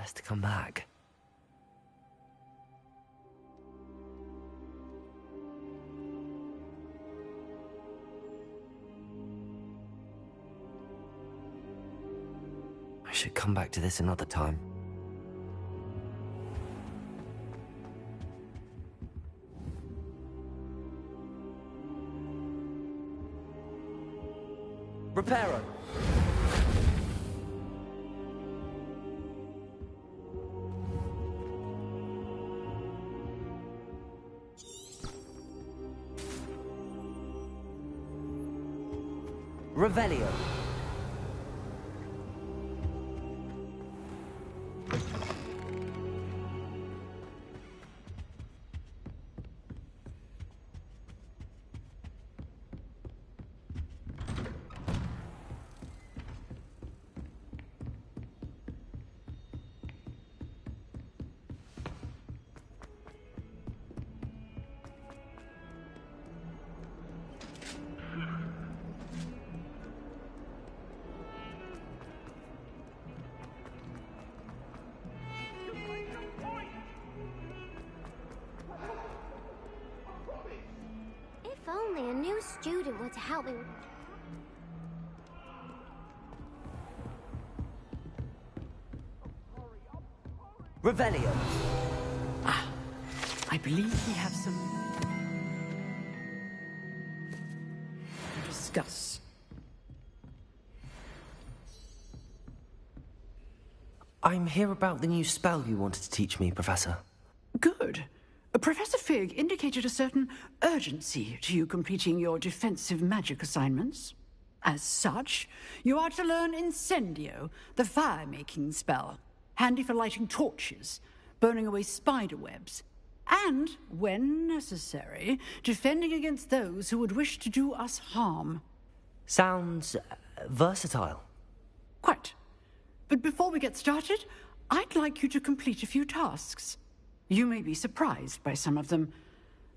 has to come back. I should come back to this another time. Reparo! Revelio! If only a new student were to help me. Revelio! Ah, I believe we have some to discuss. I'm here about the new spell you wanted to teach me, Professor. Good. Professor Fig indicated a certain urgency to you completing your defensive magic assignments. As such, you are to learn Incendio, the fire-making spell, handy for lighting torches, burning away spider webs, and, when necessary, defending against those who would wish to do us harm. Sounds versatile. Quite. But before we get started, I'd like you to complete a few tasks. You may be surprised by some of them.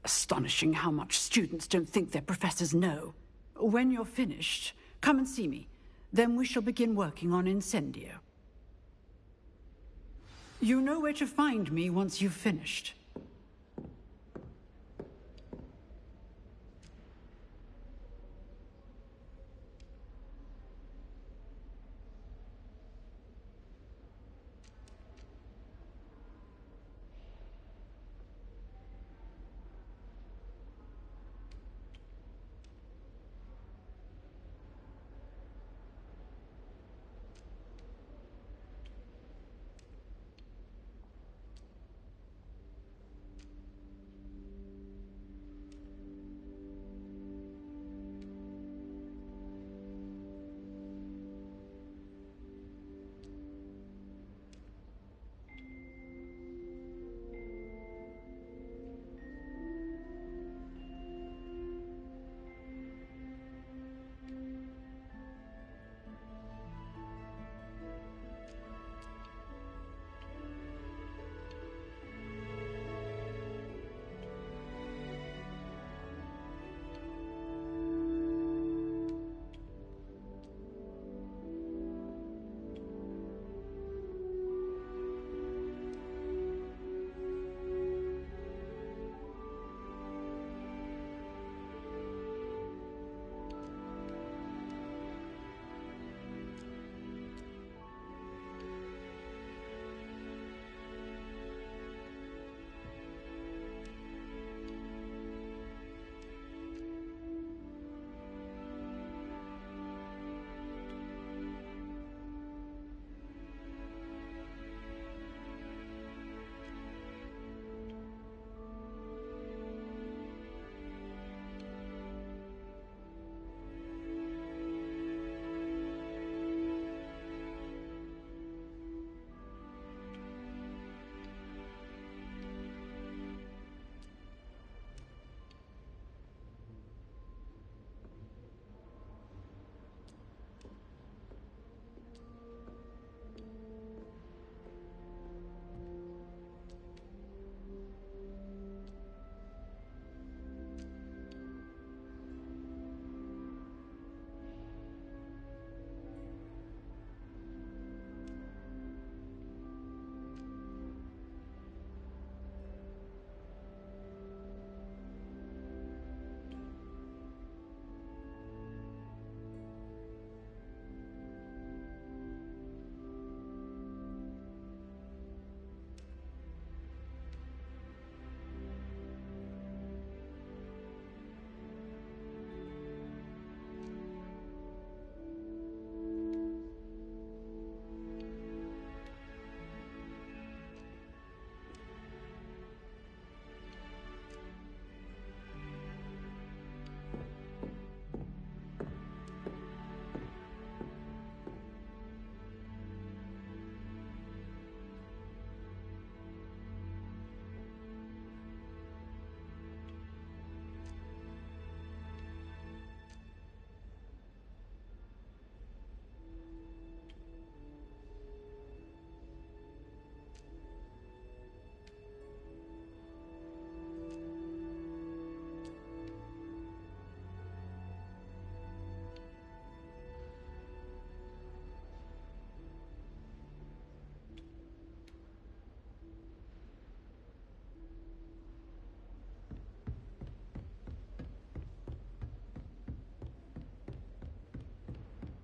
Astonishing how much students don't think their professors know. When you're finished, come and see me. Then we shall begin working on Incendio. You know where to find me once you've finished.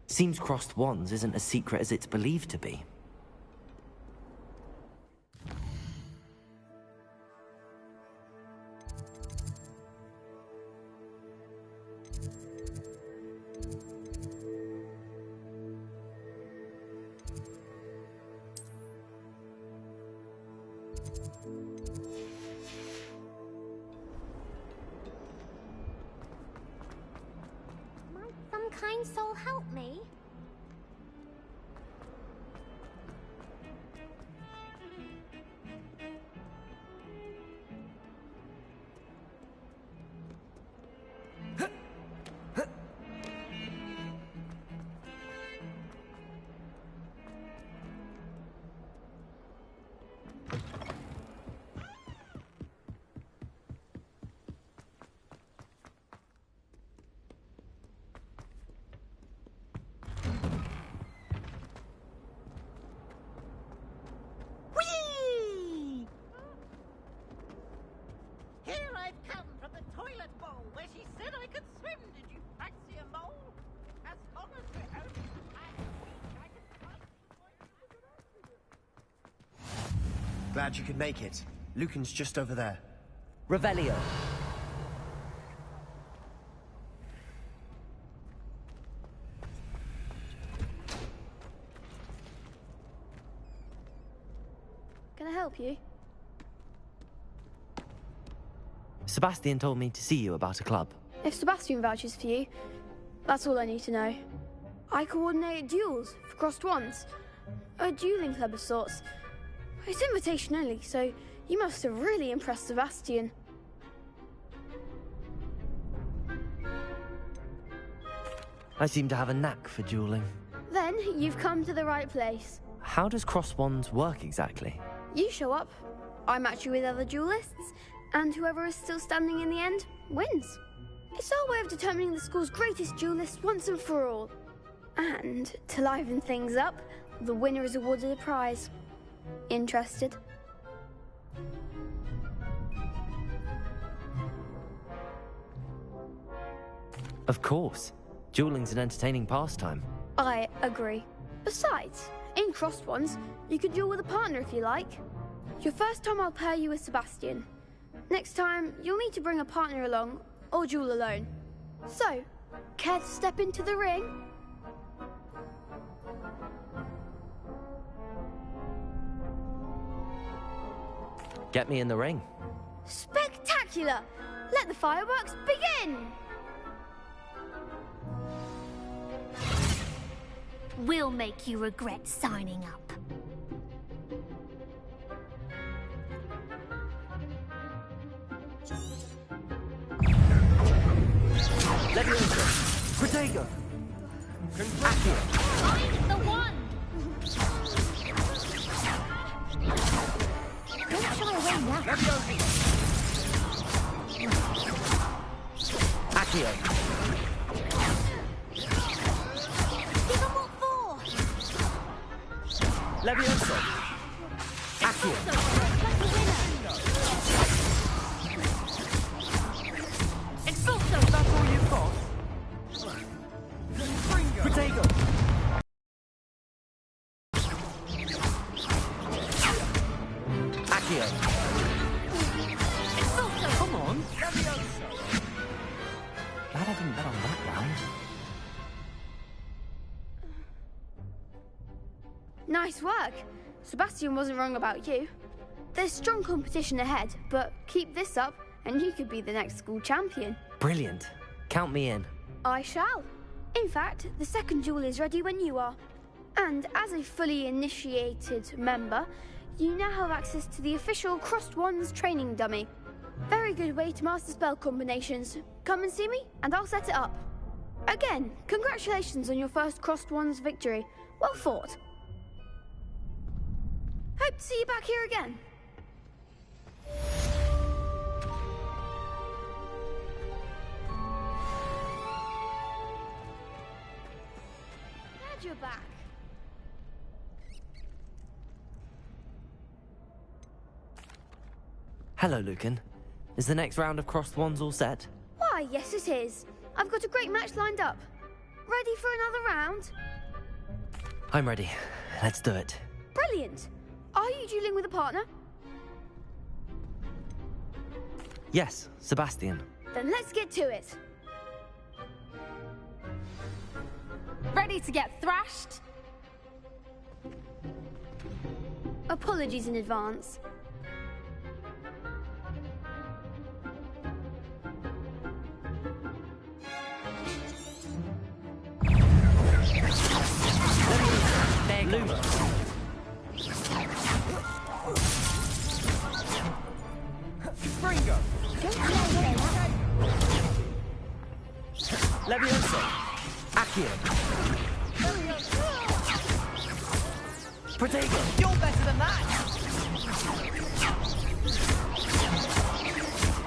Seems crossed wands isn't as secret as it's believed to be. Might some kind soul help me? Whee! Here I've come from the toilet bowl where she said I could swim. Did you fancy a mole? As long as we're only I can find. Glad you could make it. Lucan's just over there. Revelio. Can I help you? Sebastian told me to see you about a club. If Sebastian vouches for you, that's all I need to know. I coordinate duels for crossed wands. A dueling club of sorts. It's invitation only, so you must have really impressed Sebastian. I seem to have a knack for dueling. Then you've come to the right place. How does crossed wands work exactly? You show up, I match you with other duelists, and whoever is still standing in the end wins. It's our way of determining the school's greatest duelist once and for all. And to liven things up, the winner is awarded a prize. Interested? Of course. Dueling's an entertaining pastime. I agree. Besides, in crossed wands, you could duel with a partner if you like. Your first time I'll pair you with Sebastian. Next time, you'll need to bring a partner along, or duel alone. So, care to step into the ring? Get me in the ring. Spectacular! Let the fireworks begin! We'll make you regret signing up. Leviosa! Protego! Accio! I'm the one! Don't shy away now. Accio! Give 'em what for! Leviosa! Accio! Like a winner. Exalto! That's all you've got? Protego! Accio! Exalto! Come on! Glad I didn't bet on that round. Nice work. Sebastian wasn't wrong about you. There's strong competition ahead, but keep this up and you could be the next school champion. Brilliant. Count me in. I shall. In fact, the second duel is ready when you are. And as a fully initiated member, you now have access to the official Crossed Wands training dummy. Very good way to master spell combinations. Come and see me, and I'll set it up. Again, congratulations on your first Crossed Wands victory. Well fought. Hope to see you back here again. Glad you're back. Hello, Lucan. Is the next round of crossed wands all set? Why, yes it is. I've got a great match lined up. Ready for another round? I'm ready. Let's do it. Brilliant. Are you dueling with a partner? Yes, Sebastian. Then let's get to it. Ready to get thrashed? Apologies in advance. Luma. Ringo! Levioso! Accio! Protego! You're better than that!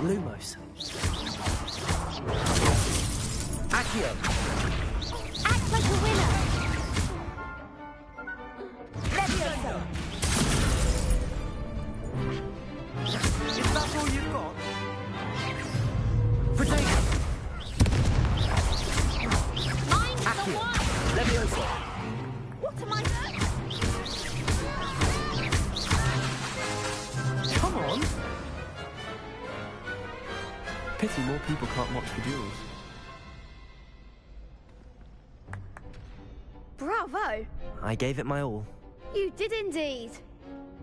Lumos. Accio! Act like a winner. Levioso! Is that all you've got? Protego! I'm the Accio! one! Levioso! What am I doing? Come on! Pity more people can't watch the duels. Bravo! I gave it my all. You did indeed.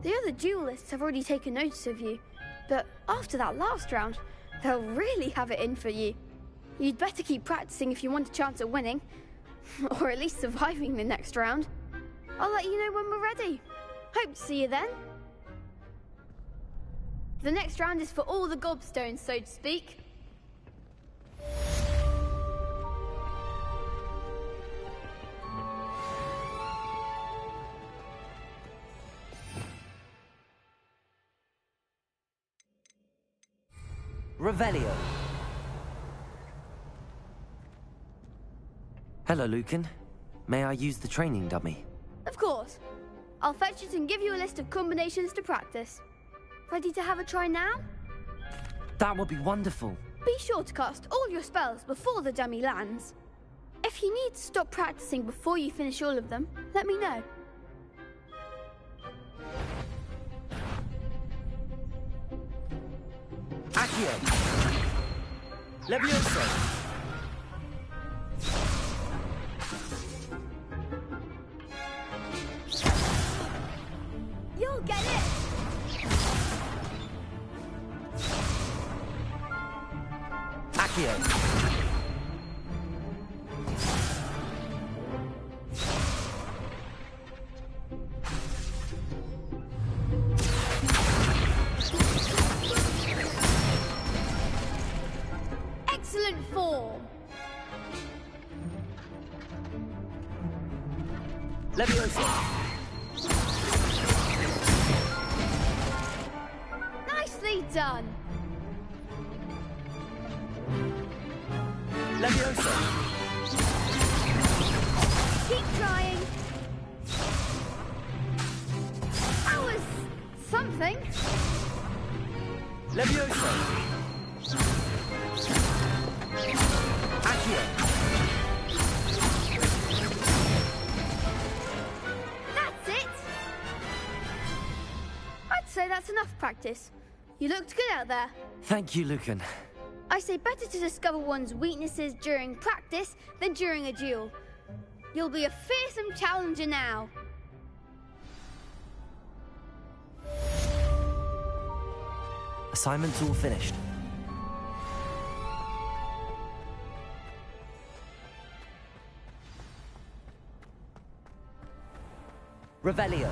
The other duelists have already taken notice of you, but after that last round, they'll really have it in for you. You'd better keep practicing if you want a chance at winning, or at least surviving the next round. I'll let you know when we're ready. Hope to see you then. The next round is for all the gobstones, so to speak. Revelio. Hello, Lucan. May I use the training dummy? Of course. I'll fetch it and give you a list of combinations to practice. Ready to have a try now? That would be wonderful. Be sure to cast all your spells before the dummy lands. If you need to stop practicing before you finish all of them, let me know. Accio! Levioso! You'll get it! Accio! Excellent form! Levioso! Nicely done! Levioso! Keep trying! That was something! Levioso! Accio! That's it! I'd say that's enough practice. You looked good out there. Thank you, Lucan. I say better to discover one's weaknesses during practice than during a duel. You'll be a fearsome challenger now. Assignment's all finished. Revelio.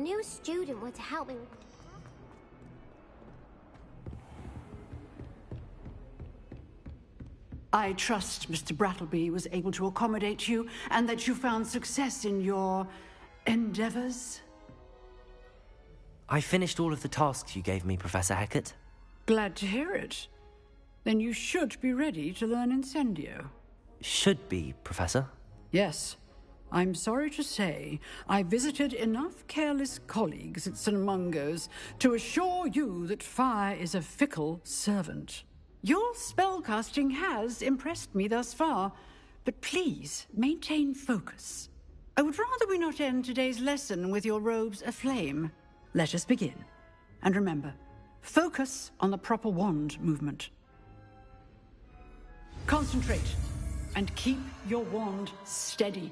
new student were to help me... I trust Mr. Brattleby was able to accommodate you and that you found success in your endeavors. I finished all of the tasks you gave me, Professor Hecat. Glad to hear it. Then you should be ready to learn Incendio. Should be, Professor. Yes. I'm sorry to say, I visited enough careless colleagues at St. Mungo's to assure you that fire is a fickle servant. Your spellcasting has impressed me thus far, but please maintain focus. I would rather we not end today's lesson with your robes aflame. Let us begin. And remember, focus on the proper wand movement. Concentrate, and keep your wand steady.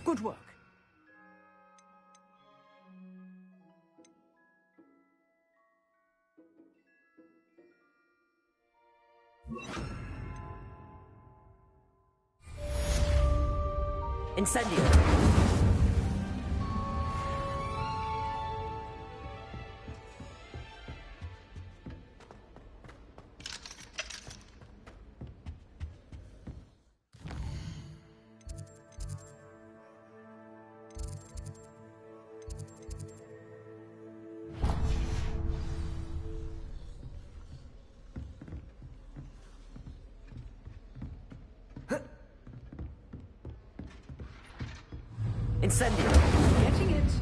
Good work. Incendio! Incendio! Getting it.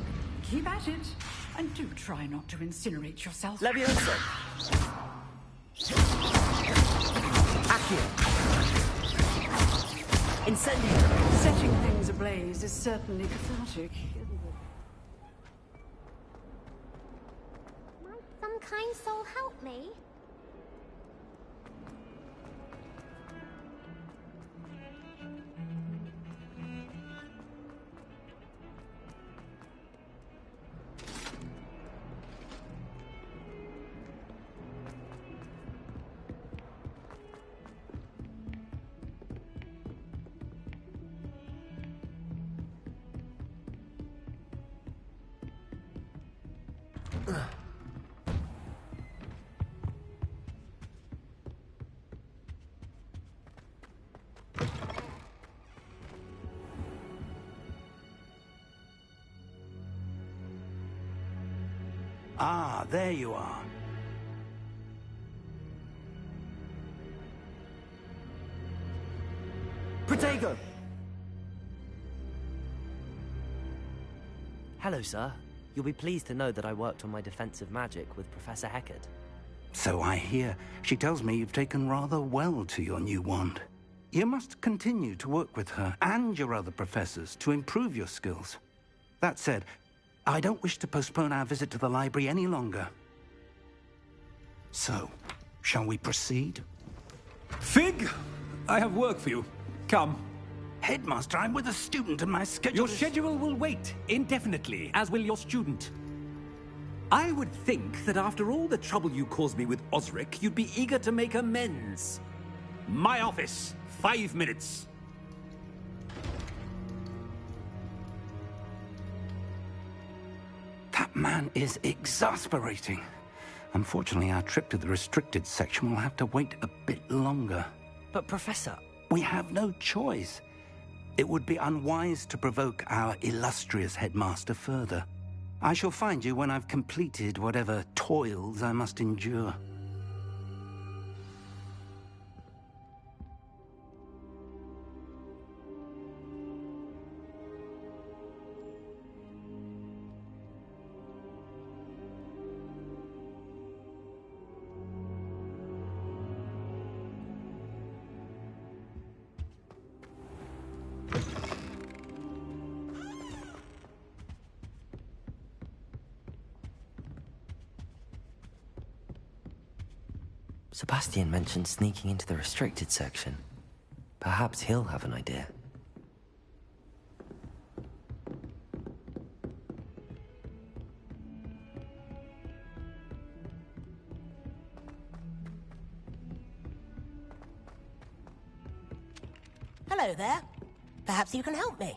Keep at it. And do try not to incinerate yourself. Leviosa! Accio! Incendio! Setting things ablaze is certainly cathartic. Might some kind soul help me? Ah, there you are. Protego! Hello, sir. You'll be pleased to know that I worked on my defensive magic with Professor Hecat. So I hear. She tells me you've taken rather well to your new wand. You must continue to work with her and your other professors to improve your skills. That said, I don't wish to postpone our visit to the library any longer. So, shall we proceed? Fig, I have work for you. Come. Headmaster, I'm with a student and my schedule Your schedule will wait indefinitely, as will your student. I would think that after all the trouble you caused me with Osric, you'd be eager to make amends. My office, 5 minutes. That man is exasperating. Unfortunately, our trip to the restricted section will have to wait a bit longer. But, Professor... We have no choice. It would be unwise to provoke our illustrious headmaster further. I shall find you when I've completed whatever toils I must endure. Sebastian mentioned sneaking into the restricted section. Perhaps he'll have an idea. Hello there. Perhaps you can help me.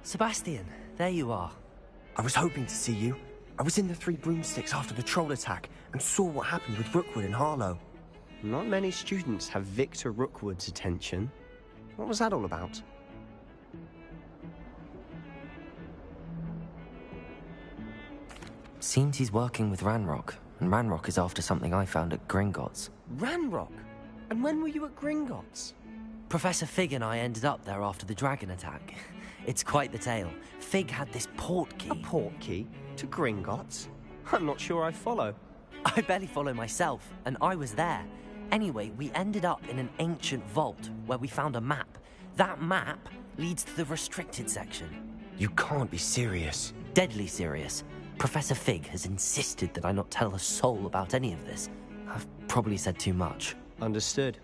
Sebastian, there you are. I was hoping to see you. I was in the Three Broomsticks after the troll attack and saw what happened with Rookwood and Harlow. Not many students have Victor Rookwood's attention. What was that all about? Seems he's working with Ranrock, and Ranrock is after something I found at Gringotts. Ranrock? And when were you at Gringotts? Professor Fig and I ended up there after the dragon attack. It's quite the tale. Fig had this port key. A port key? To Gringotts? I'm not sure I follow. I barely follow myself, and I was there. Anyway, we ended up in an ancient vault where we found a map. That map leads to the restricted section. You can't be serious. Deadly serious. Professor Fig has insisted that I not tell a soul about any of this. I've probably said too much. Understood.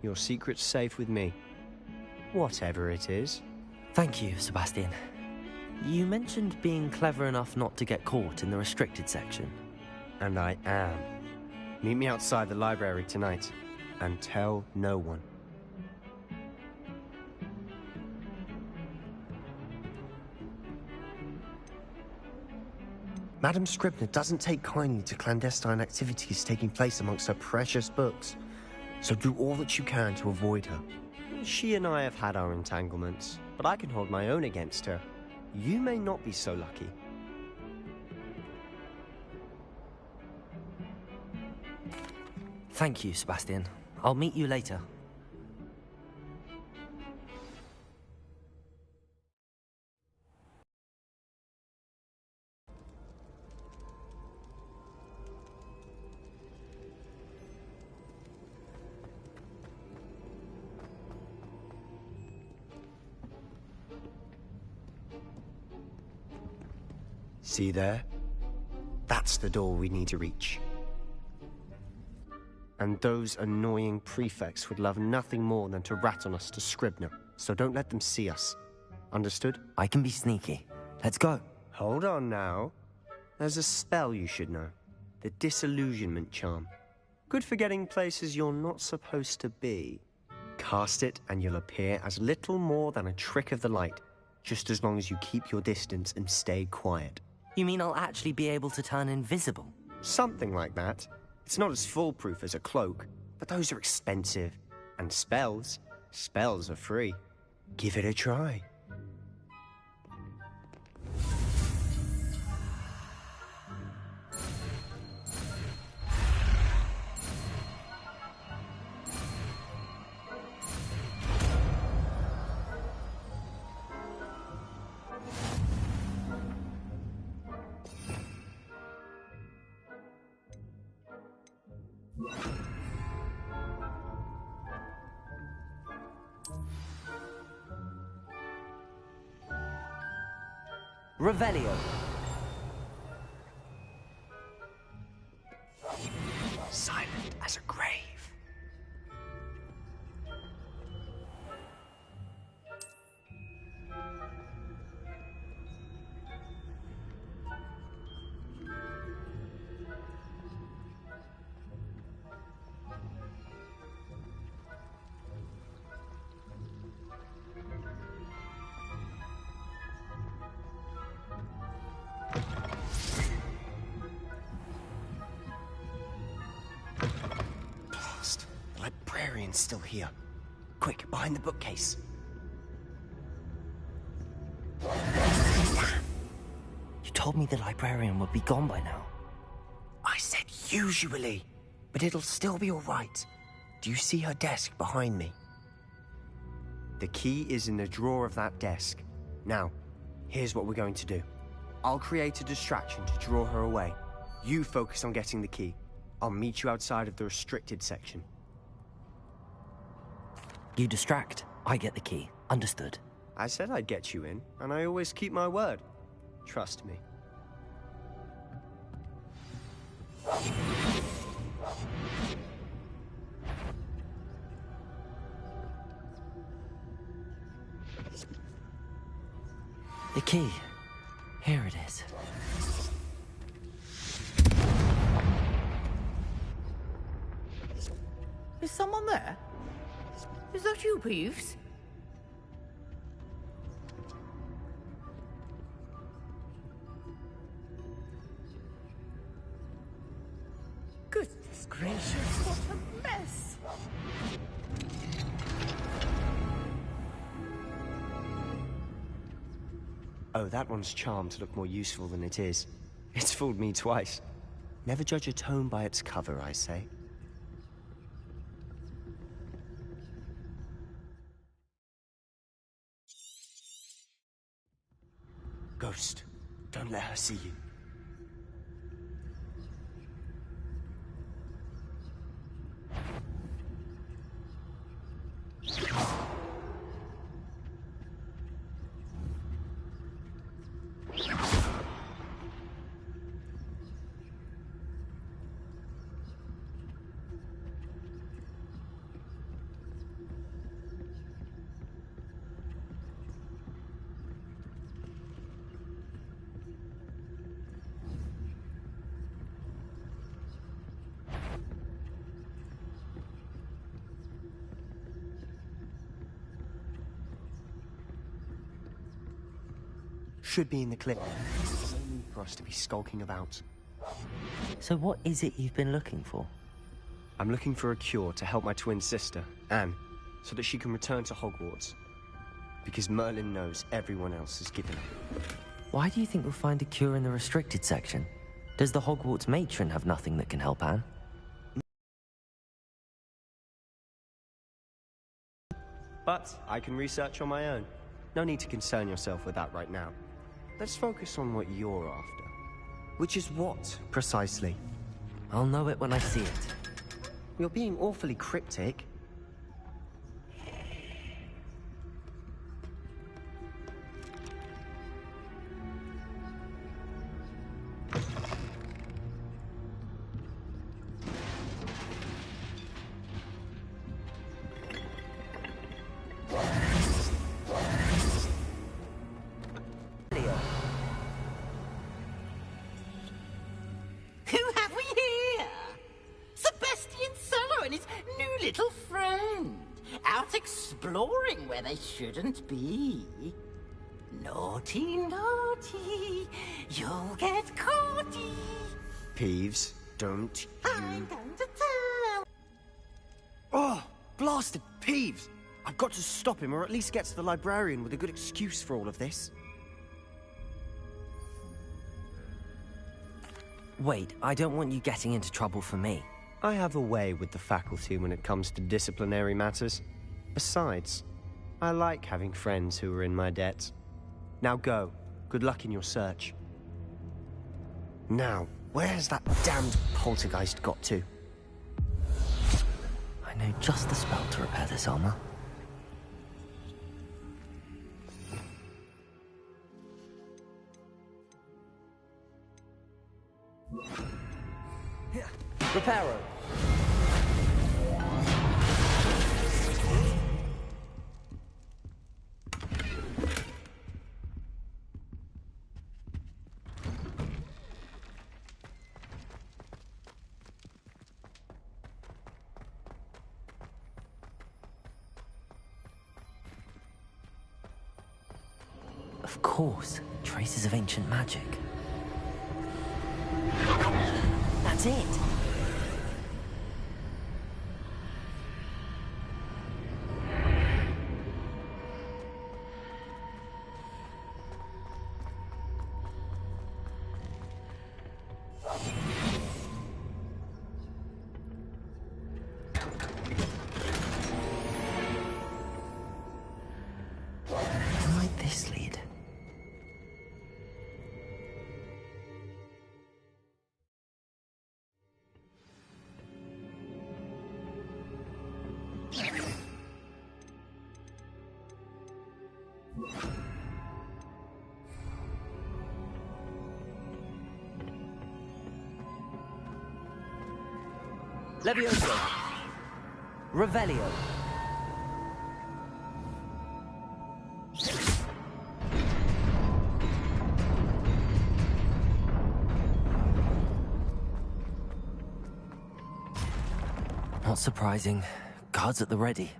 Your secret's safe with me. Whatever it is. Thank you, Sebastian. You mentioned being clever enough not to get caught in the restricted section. And I am. Meet me outside the library tonight, and tell no one. Madam Scribner doesn't take kindly to clandestine activities taking place amongst her precious books, so do all that you can to avoid her. She and I have had our entanglements, but I can hold my own against her. You may not be so lucky. Thank you, Sebastian. I'll meet you later. See there? That's the door we need to reach. And those annoying prefects would love nothing more than to rat on us to Scribner, so don't let them see us. Understood? I can be sneaky. Let's go. Hold on now. There's a spell you should know. The Disillusionment Charm. Good for getting places you're not supposed to be. Cast it and you'll appear as little more than a trick of the light, just as long as you keep your distance and stay quiet. You mean I'll actually be able to turn invisible? Something like that. It's not as foolproof as a cloak, but those are expensive. And spells are free. Give it a try. Revelio. Silent as a grave. Librarian's still here. Quick, behind the bookcase. You told me the librarian would be gone by now. I said usually, but it'll still be all right. Do you see her desk behind me? The key is in the drawer of that desk. Now, here's what we're going to do. I'll create a distraction to draw her away. You focus on getting the key. I'll meet you outside of the restricted section. You distract, I get the key. Understood. I said I'd get you in, and I always keep my word. Trust me. The key. Here it is. Is someone there? Is that you, Peeves? Goodness gracious, what a mess! Oh, that one's charmed to look more useful than it is. It's fooled me twice. Never judge a tome by its cover, I say. Ghost, don't let her see you. Should be in the clip. No need for us to be skulking about. So what is it you've been looking for? I'm looking for a cure to help my twin sister, Anne, so that she can return to Hogwarts. Because Merlin knows everyone else has given up. Why do you think we'll find a cure in the restricted section? Does the Hogwarts matron have nothing that can help Anne? But I can research on my own. No need to concern yourself with that right now. Let's focus on what you're after. Which is what, precisely? I'll know it when I see it. You're being awfully cryptic. Exploring where they shouldn't be. Naughty, naughty, you'll get caughty. Peeves, don't you... I'm going to tell. Oh, blasted Peeves! I've got to stop him, or at least get to the librarian with a good excuse for all of this. Wait, I don't want you getting into trouble for me. I have a way with the faculty when it comes to disciplinary matters. Besides, I like having friends who are in my debt. Now go. Good luck in your search. Now, where's that damned poltergeist got to? I know just the spell to repair this armor. Reparo. Of course, traces of ancient magic. That's it! Levioso. Revelio. Not surprising. Guards at the ready.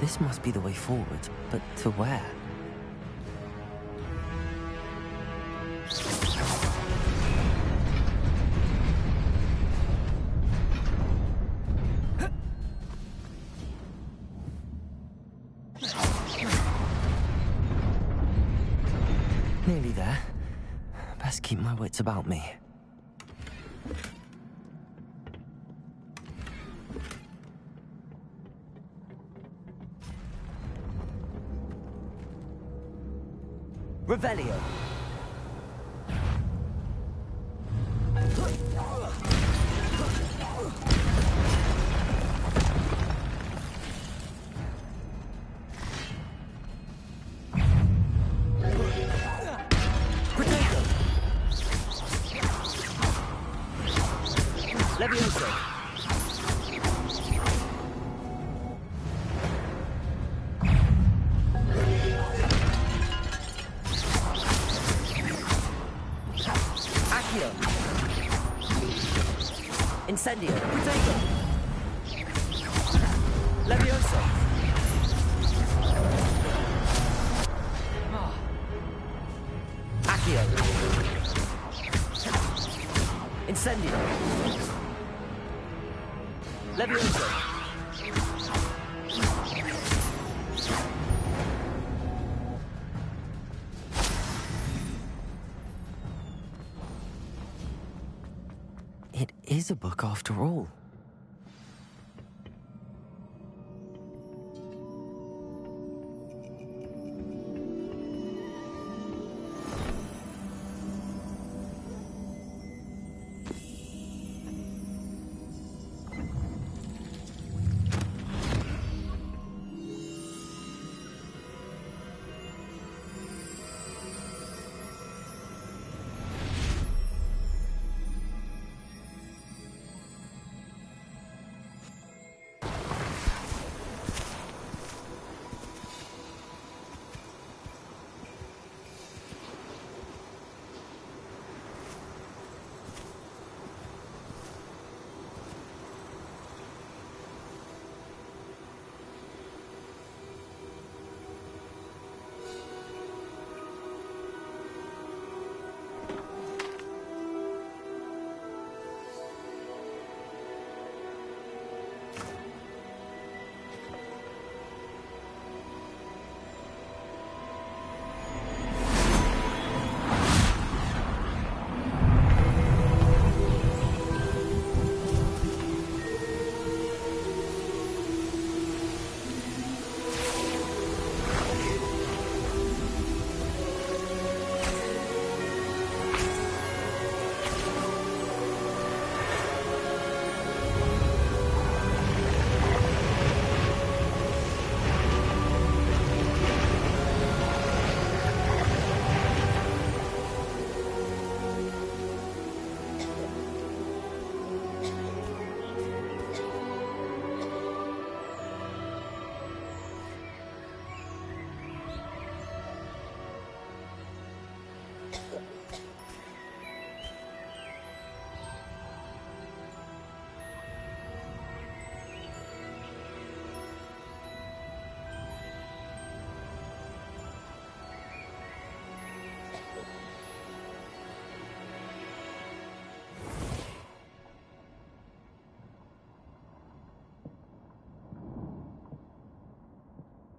This must be the way forward, but to where? Nearly there. Best keep my wits about me. Revelio. Levioso. Incendio. Potato. Levioso. Accio. Incendio. Levioso. It is a book after all.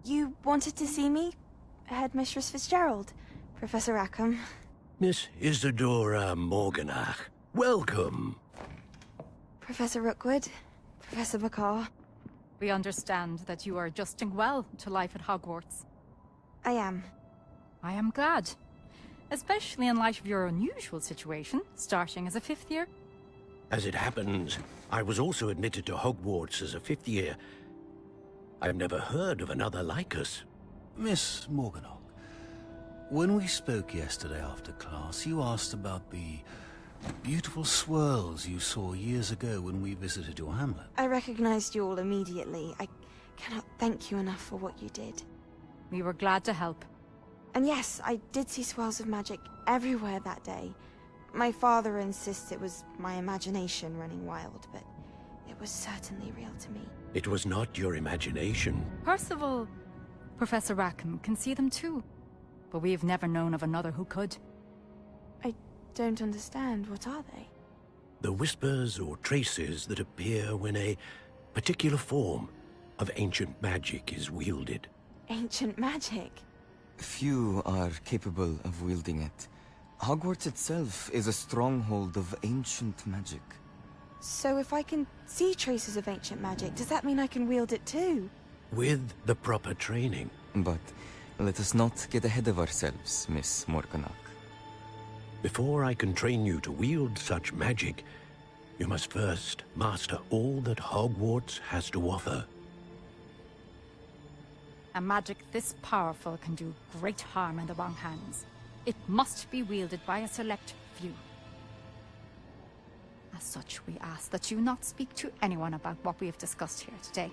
You wanted to see me? Headmistress Fitzgerald, Professor Rackham. Miss Isadora Morganach, welcome. Professor Rookwood, Professor McCaw. We understand that you are adjusting well to life at Hogwarts. I am. I am glad. Especially in light of your unusual situation, starting as a 5th year. As it happens, I was also admitted to Hogwarts as a 5th year. I've never heard of another like us. Miss Morganach, when we spoke yesterday after class, you asked about the beautiful swirls you saw years ago when we visited your hamlet. I recognized you all immediately. I cannot thank you enough for what you did. We were glad to help. And yes, I did see swirls of magic everywhere that day. My father insists it was my imagination running wild, but it was certainly real to me. It was not your imagination. Percival, Professor Rackham can see them too. But we've never known of another who could. I don't understand. What are they? The whispers or traces that appear when a particular form of ancient magic is wielded. Ancient magic? Few are capable of wielding it. Hogwarts itself is a stronghold of ancient magic. So if I can see traces of ancient magic, does that mean I can wield it too? With the proper training. But let us not get ahead of ourselves, Miss Morganach. Before I can train you to wield such magic, you must first master all that Hogwarts has to offer. A magic this powerful can do great harm in the wrong hands. It must be wielded by a select few. As such, we ask that you not speak to anyone about what we have discussed here today.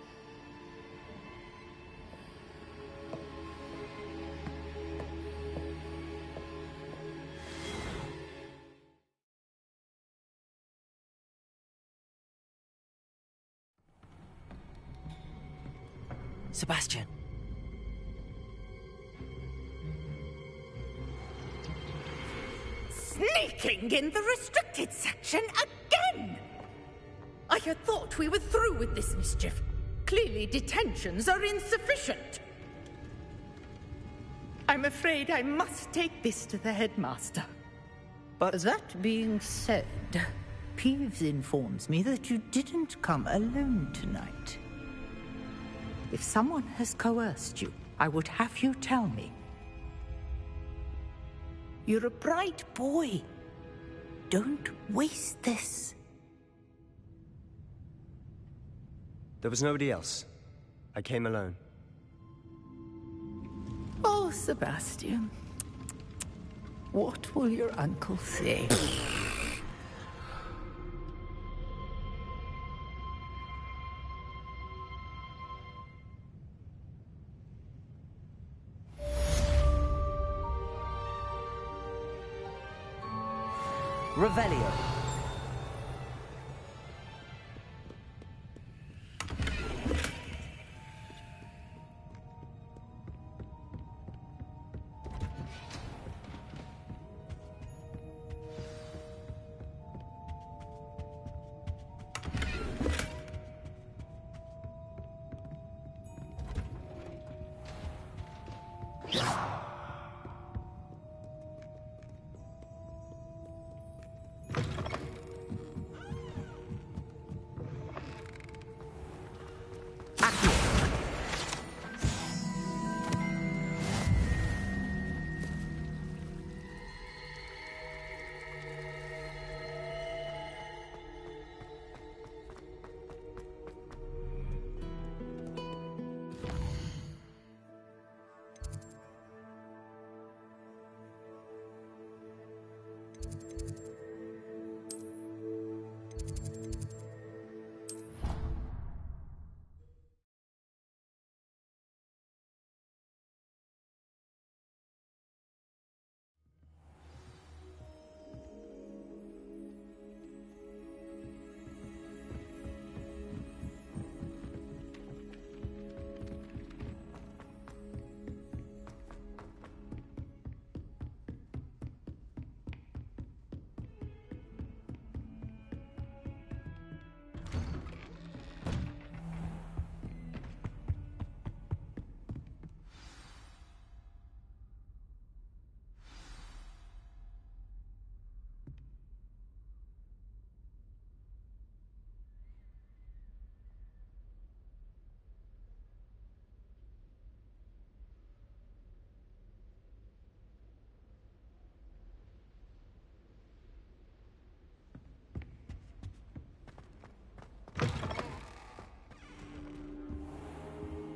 Sebastian. Sneaking in the restricted section again! I had thought we were through with this mischief. Clearly detentions are insufficient. I'm afraid I must take this to the headmaster. But that being said, Peeves informs me that you didn't come alone tonight. If someone has coerced you, I would have you tell me. You're a bright boy. Don't waste this. There was nobody else. I came alone. Oh, Sebastian. What will your uncle say? Revelio.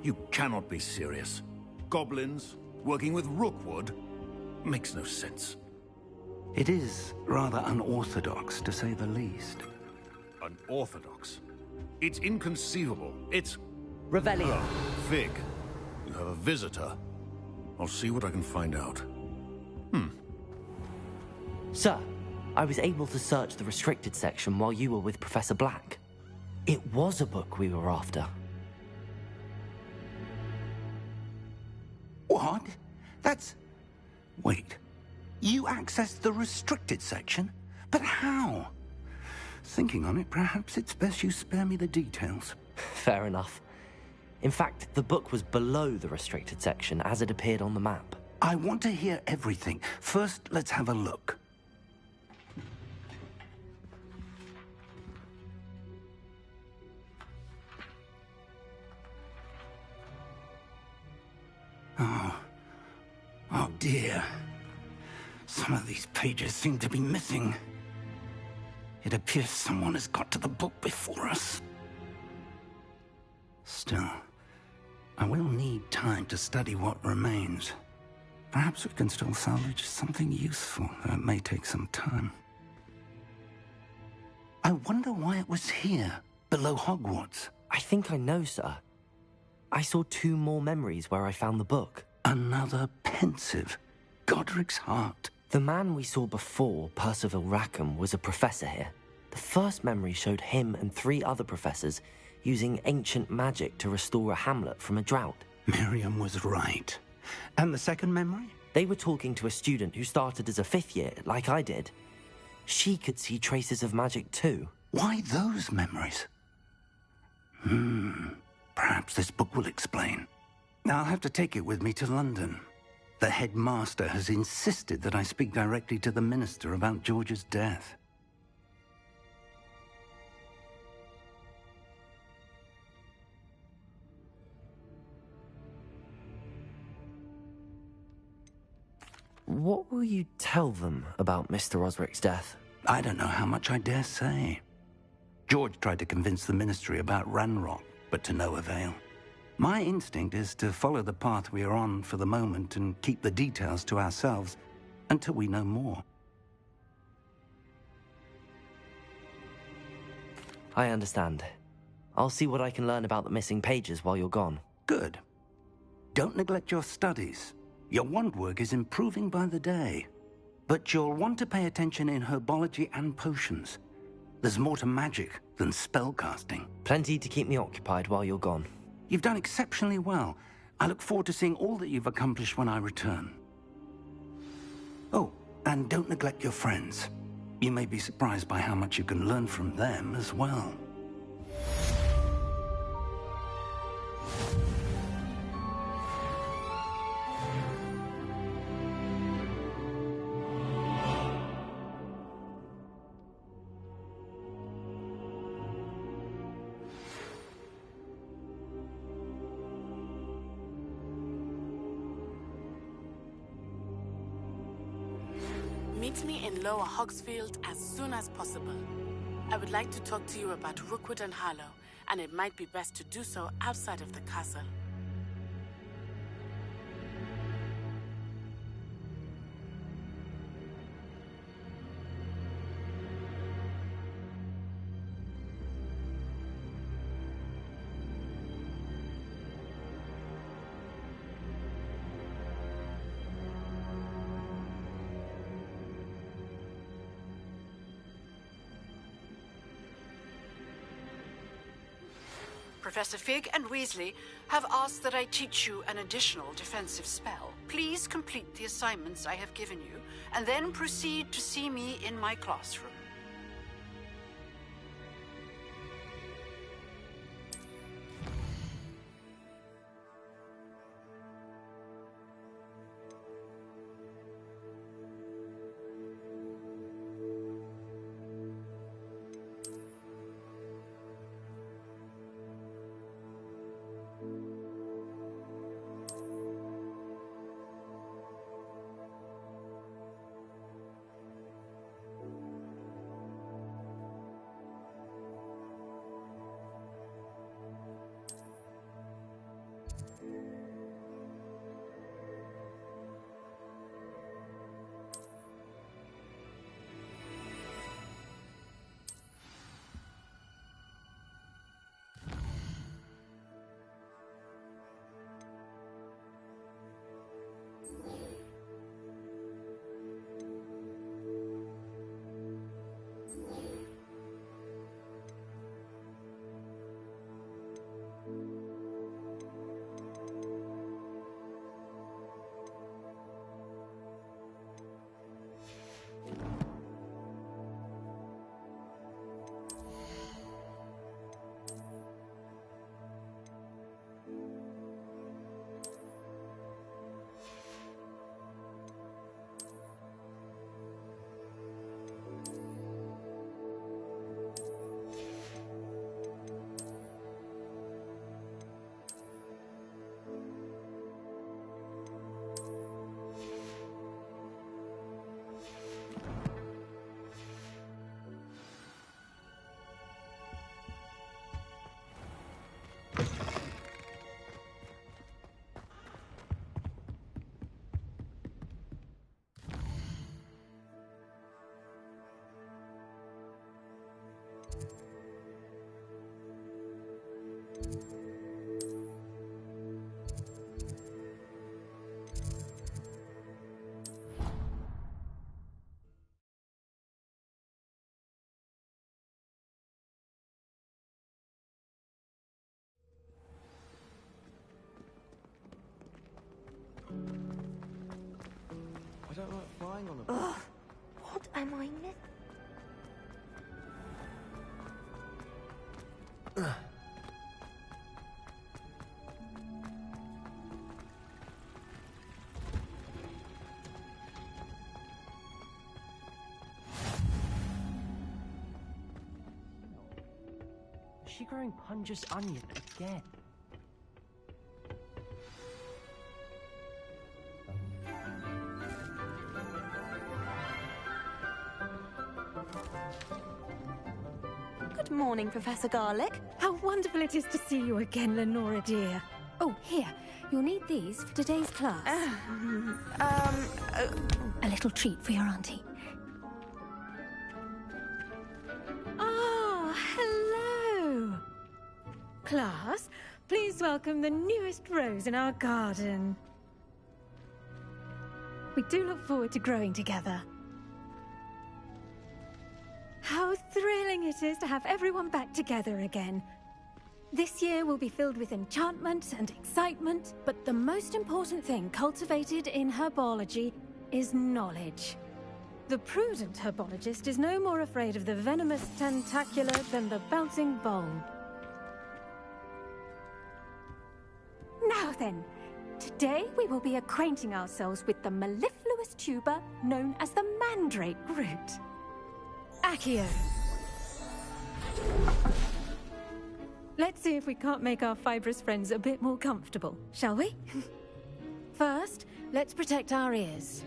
You cannot be serious. Goblins working with Rookwood? Makes no sense. It is rather unorthodox, to say the least. Unorthodox? It's inconceivable. It's... Revelio. Fig, you have a visitor. I'll see what I can find out. Sir, I was able to search the restricted section while you were with Professor Black. It was a book we were after. What? That's... Wait. You accessed the restricted section? But how? Thinking on it, perhaps it's best you spare me the details. Fair enough. In fact, the book was below the restricted section as it appeared on the map. I want to hear everything. First, let's have a look. Oh dear. Some of these pages seem to be missing. It appears someone has got to the book before us. Still, I will need time to study what remains. Perhaps we can still salvage something useful, though it may take some time. I wonder why it was here, below Hogwarts. I think I know, sir. I saw 2 more memories where I found the book. Another pensive. Godric's heart. The man we saw before, Percival Rackham, was a professor here. The first memory showed him and 3 other professors using ancient magic to restore a hamlet from a drought. Miriam was right. And the second memory? They were talking to a student who started as a 5th year, like I did. She could see traces of magic too. Why those memories? Perhaps this book will explain. I'll have to take it with me to London. The headmaster has insisted that I speak directly to the minister about George's death. What will you tell them about Mr. Osric's death? I don't know how much I dare say. George tried to convince the ministry about Ranrock, but to no avail. My instinct is to follow the path we are on for the moment and keep the details to ourselves until we know more. I understand. I'll see what I can learn about the missing pages while you're gone. Good. Don't neglect your studies. Your wand work is improving by the day. But you'll want to pay attention in herbology and potions. There's more to magic than spellcasting. Plenty to keep me occupied while you're gone. You've done exceptionally well. I look forward to seeing all that you've accomplished when I return. Oh, and don't neglect your friends. You may be surprised by how much you can learn from them as well. Meet me in Lower Hogsfield as soon as possible. I would like to talk to you about Rookwood and Harlow, and it might be best to do so outside of the castle. Professor Fig and Weasley have asked that I teach you an additional defensive spell. Please complete the assignments I have given you, and then proceed to see me in my classroom. I don't like flying on a boat. Ugh, what am I missing? Is she growing Punja's onion again? Good morning, Professor Garlick. How wonderful it is to see you again, Lenora dear. Oh, here. You'll need these for today's class. A little treat for your auntie. Ah, hello. Class, please welcome the newest rose in our garden. We do look forward to growing together. How thrilling it is to have everyone back together again. This year will be filled with enchantment and excitement, but the most important thing cultivated in herbology is knowledge. The prudent herbologist is no more afraid of the venomous tentacular than the bouncing bowl. Now then, today we will be acquainting ourselves with the mellifluous tuber known as the mandrake root. Accio. Let's see if we can't make our fibrous friends a bit more comfortable, shall we? First, let's protect our ears.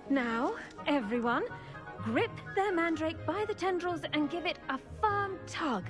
Now, everyone, grip their mandrake by the tendrils and give it a firm tug.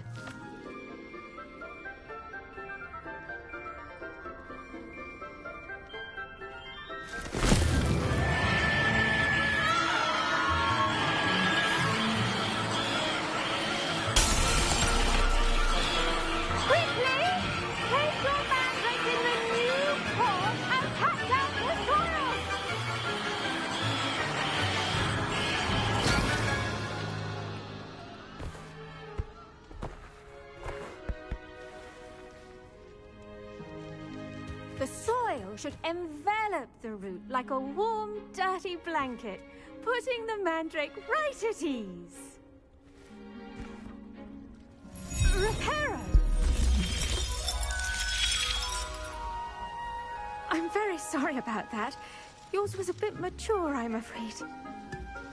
The soil should envelop the root like a warm, dirty blanket, putting the mandrake right at ease. Reparo! I'm very sorry about that. Yours was a bit mature, I'm afraid.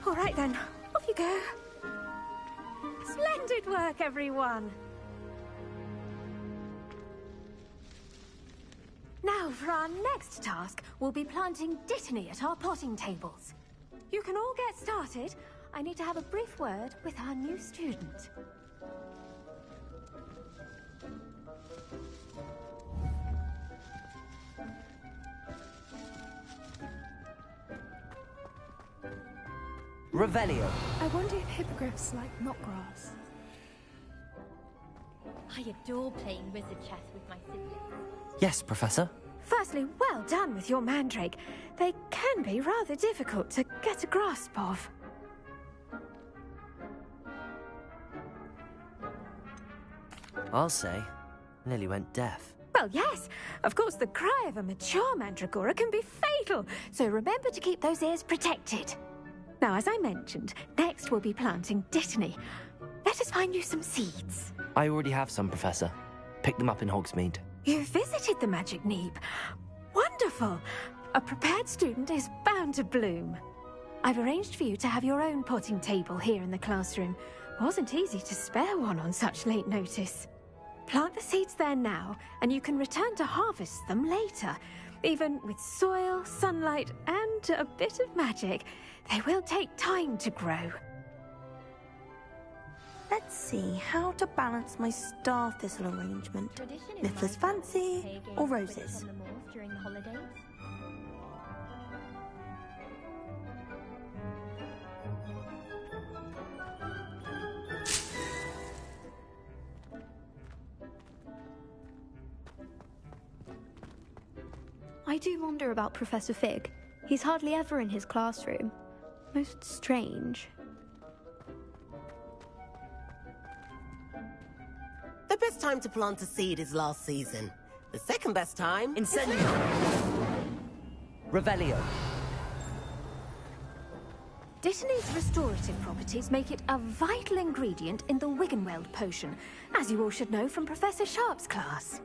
All right then, off you go. Splendid work, everyone. Now, for our next task, we'll be planting Dittany at our potting tables. You can all get started. I need to have a brief word with our new student. Revelio. I wonder if hippogriffs like knotgrass. I adore playing wizard chess with my siblings. Yes, Professor. Firstly, well done with your mandrake. They can be rather difficult to get a grasp of. I'll say, nearly went deaf. Well, yes. Of course, the cry of a mature mandragora can be fatal, so remember to keep those ears protected. Now, as I mentioned, next we'll be planting Dittany. Let us find you some seeds. I already have some, Professor. Picked them up in Hogsmeade. You visited the Magic Neep. Wonderful! A prepared student is bound to bloom. I've arranged for you to have your own potting table here in the classroom. Wasn't easy to spare one on such late notice. Plant the seeds there now, and you can return to harvest them later. Even with soil, sunlight, and a bit of magic, they will take time to grow. Let's see how to balance my star thistle arrangement. Niffler's fancy or roses? During the holidays. I do wonder about Professor Fig. He's hardly ever in his classroom. Most strange. The best time to plant a seed is last season. The second best time... Incendio! Revelio. Dittany's restorative properties make it a vital ingredient in the Wiggenweld potion, as you all should know from Professor Sharp's class.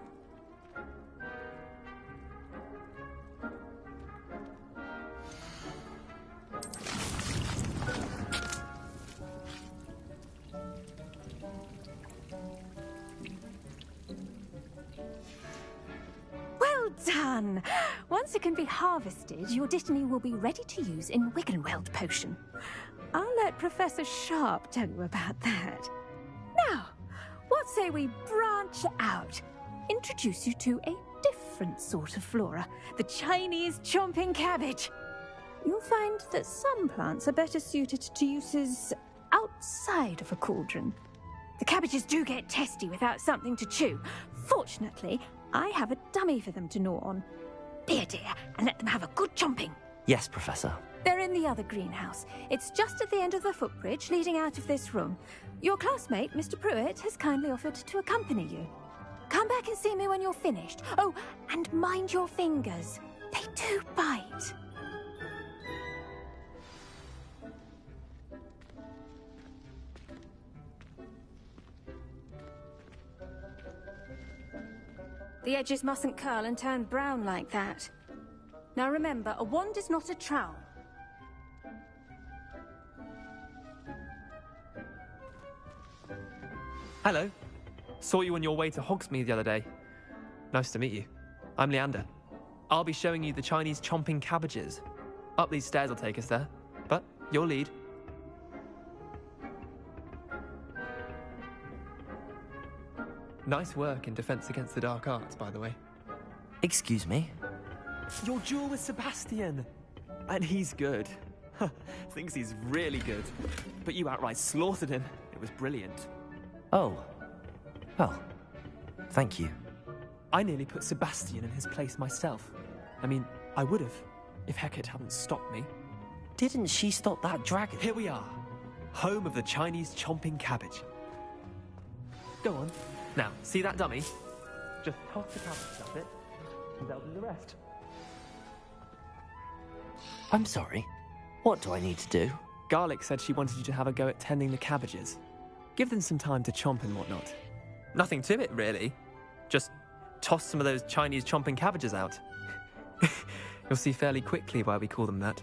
Well done! Once it can be harvested, your Dittany will be ready to use in Wiggenweld potion. I'll let Professor Sharp tell you about that. Now, what say we branch out? Introduce you to a different sort of flora, the Chinese chomping cabbage. You'll find that some plants are better suited to uses outside of a cauldron. The cabbages do get testy without something to chew. Fortunately, I have a dummy for them to gnaw on. Be a dear and let them have a good chomping. Yes, Professor. They're in the other greenhouse. It's just at the end of the footbridge leading out of this room. Your classmate, Mr. Pruitt, has kindly offered to accompany you. Come back and see me when you're finished. Oh, and mind your fingers. They do bite. The edges mustn't curl and turn brown like that. Now remember, a wand is not a trowel. Hello. Saw you on your way to Hogsmeade the other day. Nice to meet you. I'm Leander. I'll be showing you the Chinese chomping cabbages. Up these stairs will take us there, but your lead. Nice work in Defense Against the Dark Arts, by the way. Excuse me? Your duel with Sebastian! And he's good. Thinks he's really good. But you outright slaughtered him. It was brilliant. Oh. Well, thank you. I nearly put Sebastian in his place myself. I mean, I would have, if Hecate hadn't stopped me. Didn't she stop that dragon? Here we are. Home of the Chinese chomping cabbage. Go on. Now, see that dummy? Just toss the cabbage at it, and they'll do the rest. I'm sorry. What do I need to do? Garlic said she wanted you to have a go at tending the cabbages. Give them some time to chomp and whatnot. Nothing to it, really. Just toss some of those Chinese chomping cabbages out. You'll see fairly quickly why we call them that.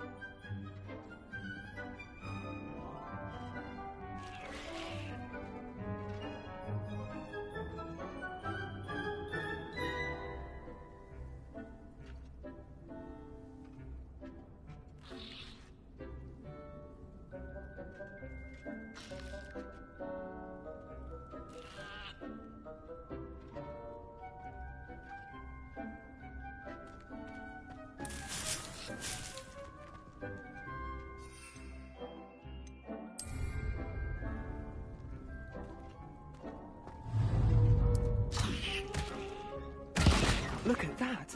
Look at that!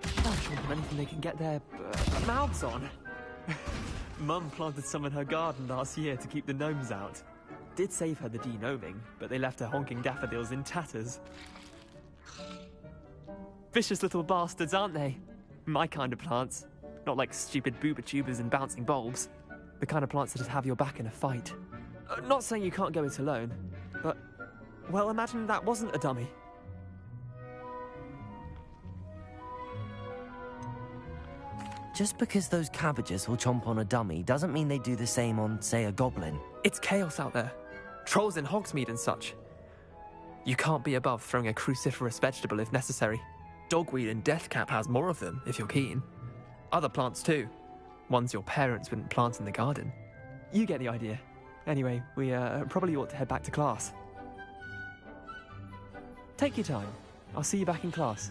They'll chomp on anything they can get their mouths on. Mum planted some in her garden last year to keep the gnomes out. Did save her the de-gnoming, but they left her honking daffodils in tatters. Vicious little bastards, aren't they? My kind of plants. Not like stupid booba tubers and bouncing bulbs. The kind of plants that'd have your back in a fight. Not saying you can't go it alone, but, well, imagine that wasn't a dummy. Just because those cabbages will chomp on a dummy doesn't mean they do the same on, say, a goblin. It's chaos out there. Trolls in Hogsmeade and such. You can't be above throwing a cruciferous vegetable if necessary. Dogweed and deathcap has more of them, if you're keen. Other plants too. Ones your parents wouldn't plant in the garden. You get the idea. Anyway, we probably ought to head back to class. Take your time. I'll see you back in class.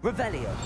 Revelio.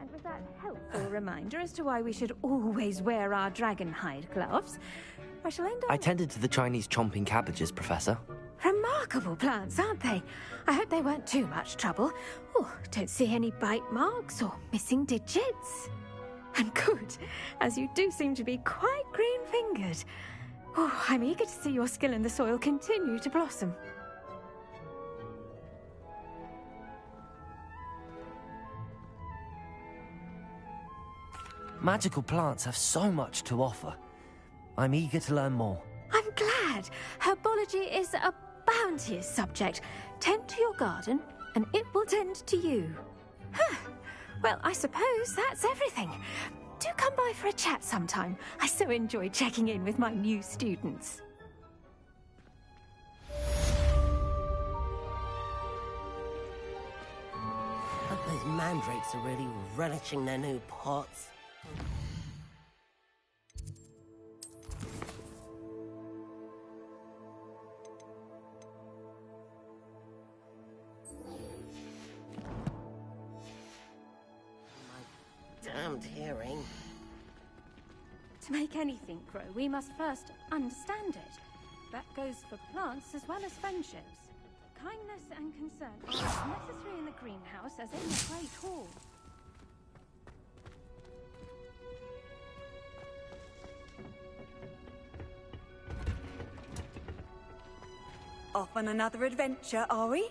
And with that helpful reminder as to why we should always wear our dragon hide gloves, I shall end up... I tended to the Chinese chomping cabbages, Professor. Remarkable plants, aren't they? I hope they weren't too much trouble. Oh, don't see any bite marks or missing digits. And good, as you do seem to be quite green-fingered. Oh, I'm eager to see your skill in the soil continue to blossom. Magical plants have so much to offer. I'm eager to learn more. I'm glad. Herbology is a bounteous subject. Tend to your garden, and it will tend to you. Huh. Well, I suppose that's everything. Do come by for a chat sometime. I so enjoy checking in with my new students. Hope those mandrakes are really relishing their new pots. My damned hearing. To make anything grow, we must first understand it. That goes for plants as well as friendships. Kindness and concern are as necessary in the greenhouse as in the Great Hall. Off on another adventure, are we?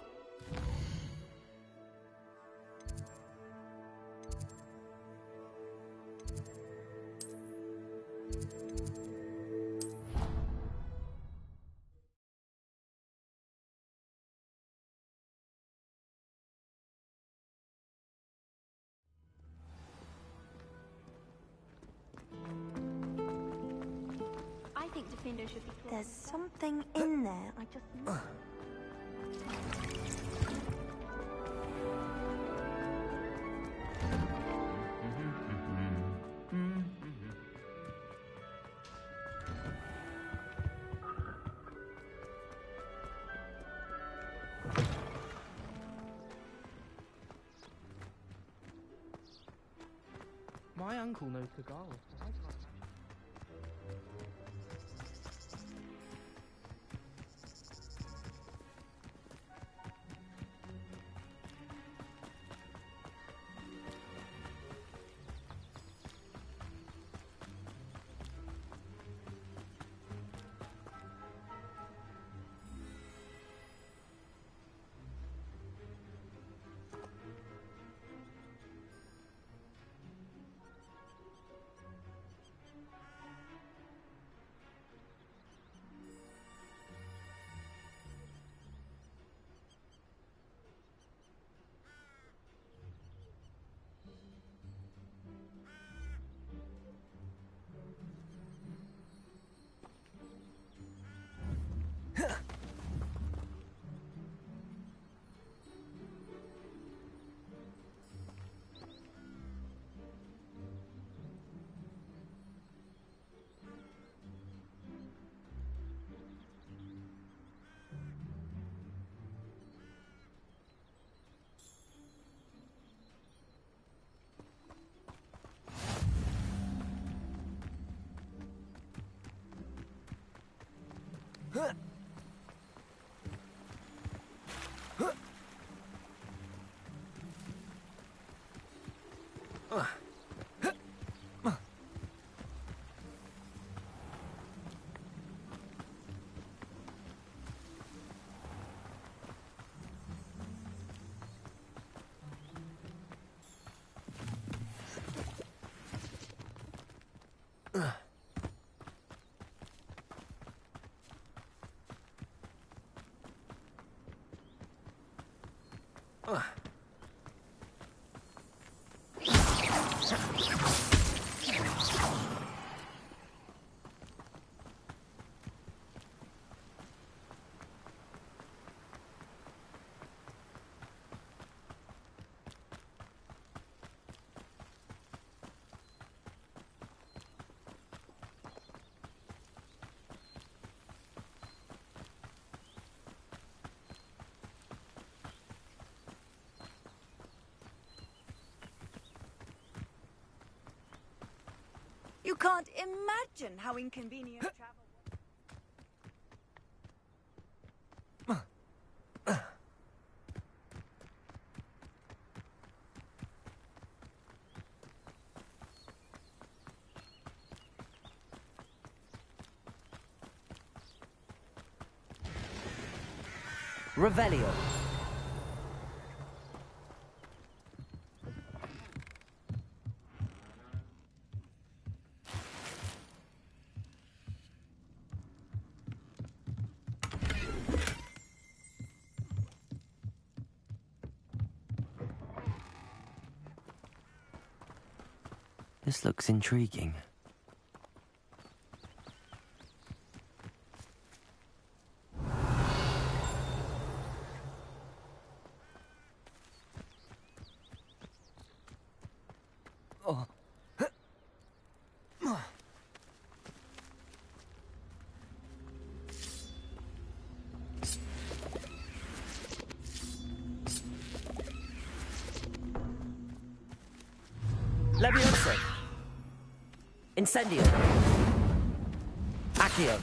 I think Defendo should be taught. There's something in there. I just... uncle knows Kagara. You can't imagine how inconvenient travel was. Revelio. This looks intriguing. Oh. Leviosa. Incendio. Accio.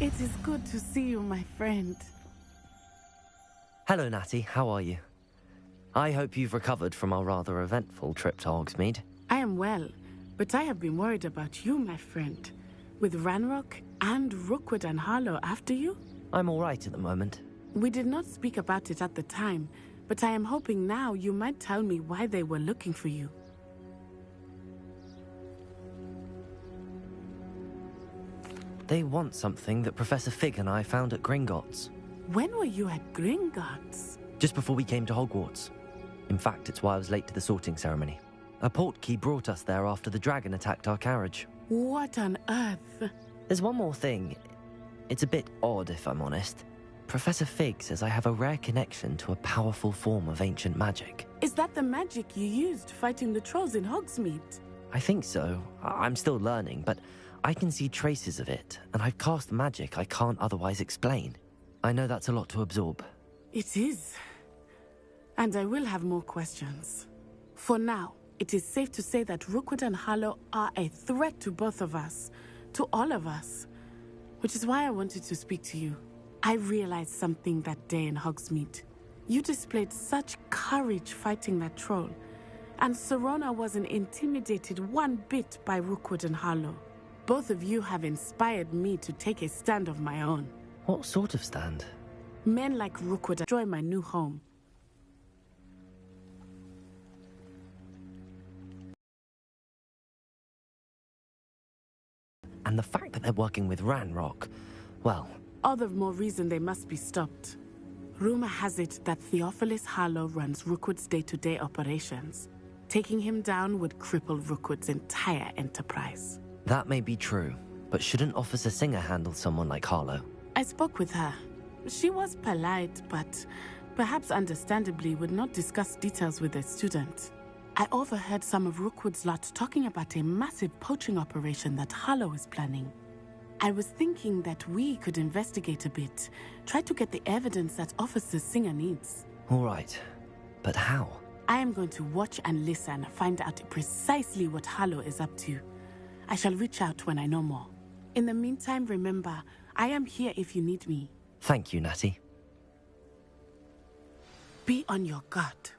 It is good to see you, my friend. Hello, Natty. How are you? I hope you've recovered from our rather eventful trip to Hogsmeade. I am well, but I have been worried about you, my friend. With Ranrock and Rookwood and Harlow after you? I'm all right at the moment. We did not speak about it at the time, but I am hoping now you might tell me why they were looking for you. They want something that Professor Fig and I found at Gringotts. When were you at Gringotts? Just before we came to Hogwarts. In fact, it's why I was late to the sorting ceremony. A portkey brought us there after the dragon attacked our carriage. What on earth? There's one more thing. It's a bit odd, if I'm honest. Professor Fig says I have a rare connection to a powerful form of ancient magic. Is that the magic you used fighting the trolls in Hogsmeade? I think so. I'm still learning, but I can see traces of it, and I've cast magic I can't otherwise explain. I know that's a lot to absorb. It is. And I will have more questions. For now, it is safe to say that Rookwood and Harlow are a threat to both of us, to all of us. Which is why I wanted to speak to you. I realized something that day in Hogsmeade. You displayed such courage fighting that troll, and Serona wasn't intimidated one bit by Rookwood and Harlow. Both of you have inspired me to take a stand of my own. What sort of stand? Men like Rookwood enjoy my new home. And the fact that they're working with Ranrock, well... All the more reason they must be stopped. Rumor has it that Theophilus Harlow runs Rookwood's day-to-day operations. Taking him down would cripple Rookwood's entire enterprise. That may be true, but shouldn't Officer Singer handle someone like Harlow? I spoke with her. She was polite, but perhaps understandably would not discuss details with a student. I overheard some of Rookwood's lot talking about a massive poaching operation that Harlow is planning. I was thinking that we could investigate a bit, try to get the evidence that Officer Singer needs. All right, but how? I am going to watch and listen, find out precisely what Harlow is up to. I shall reach out when I know more. In the meantime, remember, I am here if you need me. Thank you, Natty. Be on your guard.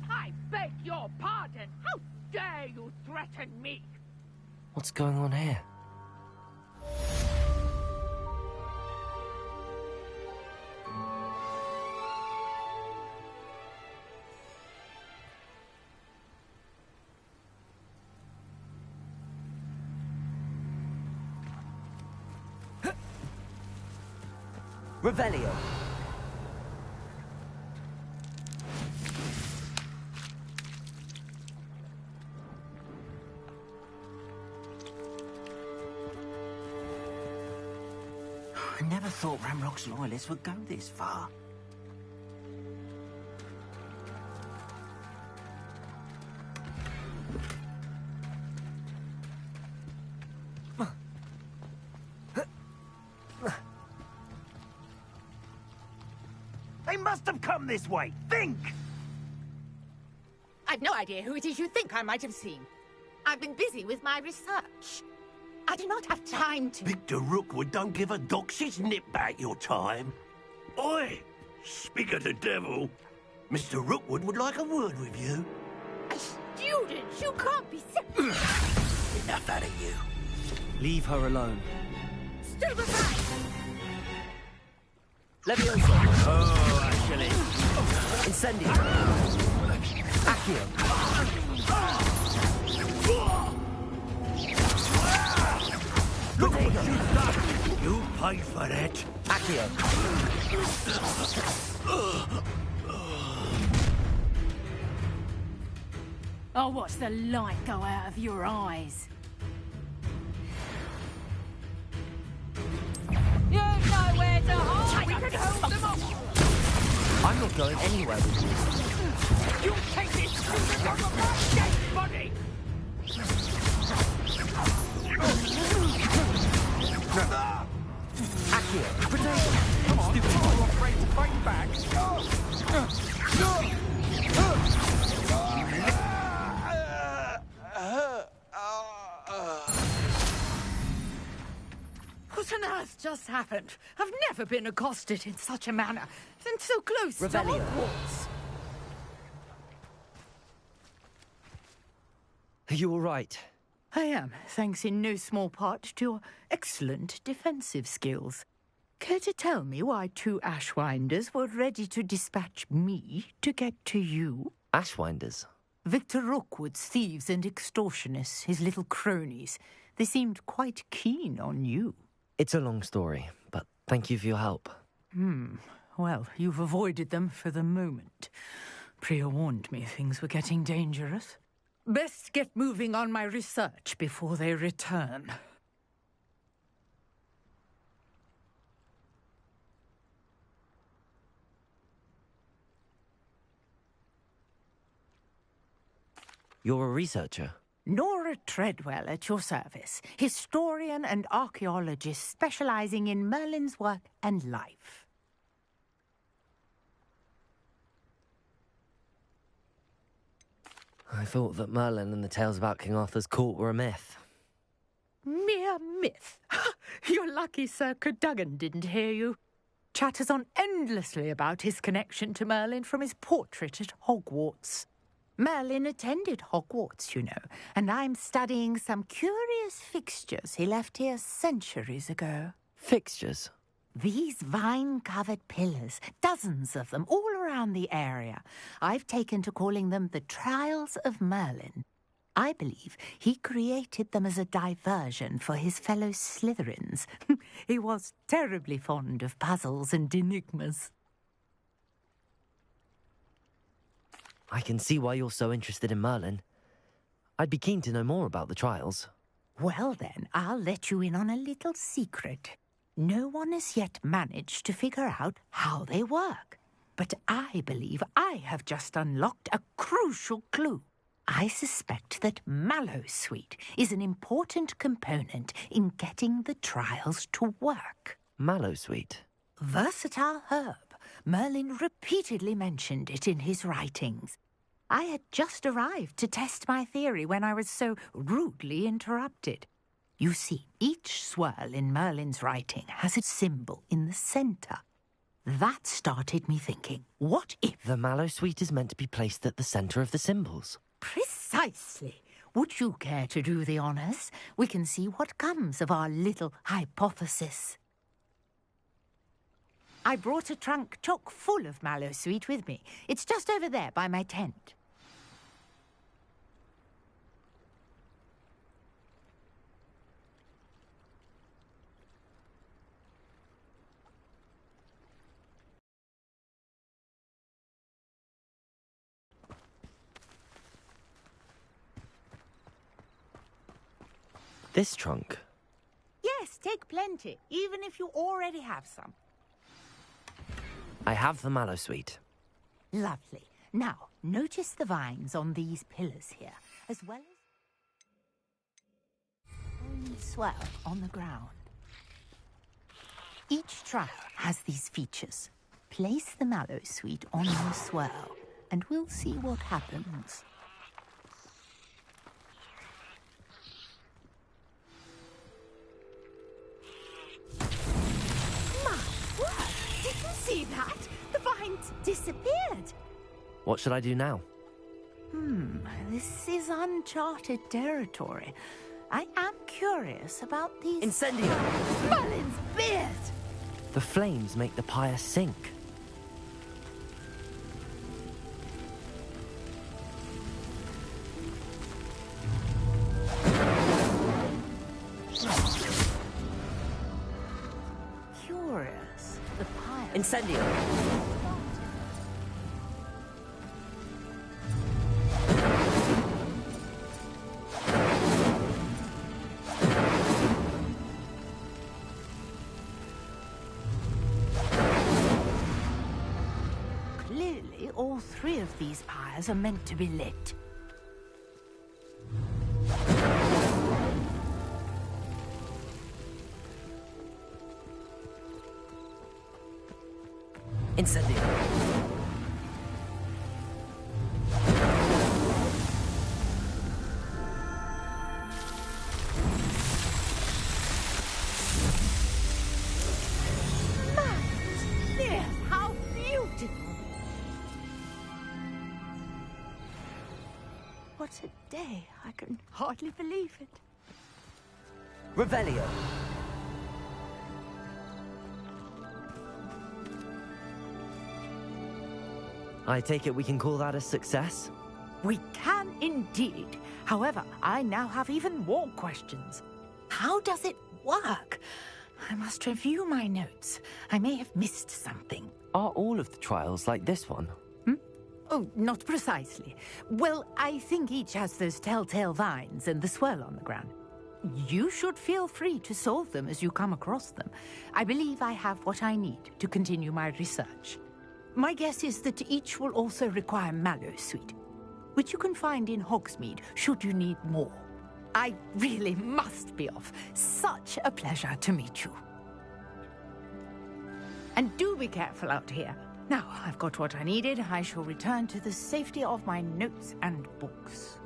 I beg your pardon. How dare you threaten me? What's going on here? Revelio. I never thought Ranrock's loyalists would go this far. They must have come this way. Think! I've no idea who it is you think I might have seen. I've been busy with my research. I do not have time to... Victor Rookwood don't give a doxy's nip back your time. Oi! Speak of the devil. Mr. Rookwood would like a word with you. Students, you can't be... Enough out of you. Leave her alone. Stupefy! Leviosa. Oh, actually. Incendio. Accio. Look what you've done! You paid for that. Accio. I'll watch the light go out of your eyes. You've nowhere to hide! We can hold them off! I'm not going anywhere with you. You take this student out of my dead body! Accio. Protect. Come on, stupid. You're afraid to fight back. What on earth just happened? I've never been accosted in such a manner, and so close to Revelio. Hogwarts. Are you all right? I am, thanks in no small part to your excellent defensive skills. Care to tell me why two Ashwinders were ready to dispatch me to get to you? Ashwinders? Victor Rookwood's thieves and extortionists, his little cronies. They seemed quite keen on you. It's a long story, but Thank you for your help. Well, you've avoided them for the moment. Priya warned me things were getting dangerous. Best get moving on my research before they return. You're a researcher? Nora Treadwell at your service, historian and archaeologist specializing in Merlin's work and life. I thought that Merlin and the tales about King Arthur's court were a myth. Mere myth. You're lucky Sir Cadogan didn't hear you. Chatters on endlessly about his connection to Merlin from his portrait at Hogwarts. Merlin attended Hogwarts, you know, and I'm studying some curious fixtures he left here centuries ago. Fixtures? These vine-covered pillars, dozens of them, all around the area. I've taken to calling them the Trials of Merlin. I believe he created them as a diversion for his fellow Slytherins. He was terribly fond of puzzles and enigmas. I can see why you're so interested in Merlin. I'd be keen to know more about the trials. Well then, I'll let you in on a little secret. No one has yet managed to figure out how they work. But I believe I have just unlocked a crucial clue. I suspect that Mallowsweet is an important component in getting the trials to work. Mallowsweet? Versatile herb. Merlin repeatedly mentioned it in his writings. I had just arrived to test my theory when I was so rudely interrupted. You see, each swirl in Merlin's writing has a symbol in the centre. That started me thinking, what if... The Mallowsweet is meant to be placed at the centre of the symbols. Precisely. Would you care to do the honours? We can see what comes of our little hypothesis. I brought a trunk chock full of Mallowsweet with me. It's just over there by my tent. This trunk? Yes, take plenty, even if you already have some. I have the Mallowsweet. Lovely. Now, notice the vines on these pillars here, as well as swirl on the ground. Each trial has these features. Place the Mallowsweet on the swirl, and we'll see what happens. Did you see that? The vines disappeared. What should I do now? This is uncharted territory. I am curious about these... Incendio! Merlin's beard! The flames make the pyre sink. Curious. The pyre... Incendio! Clearly, all three of these pyres are meant to be lit. Incendio! Yes, how beautiful! What a day. I can hardly believe it. Revelio! I take it we can call that a success? We can indeed. However, I now have even more questions. How does it work? I must review my notes. I may have missed something. Are all of the trials like this one? Oh, not precisely. Well, I think each has those telltale vines and the swirl on the ground. You should feel free to solve them as you come across them. I believe I have what I need to continue my research. My guess is that each will also require mallow sweet, which you can find in Hogsmeade should you need more. I really must be off. Such a pleasure to meet you. And do be careful out here. Now I've got what I needed, I shall return to the safety of my notes and books.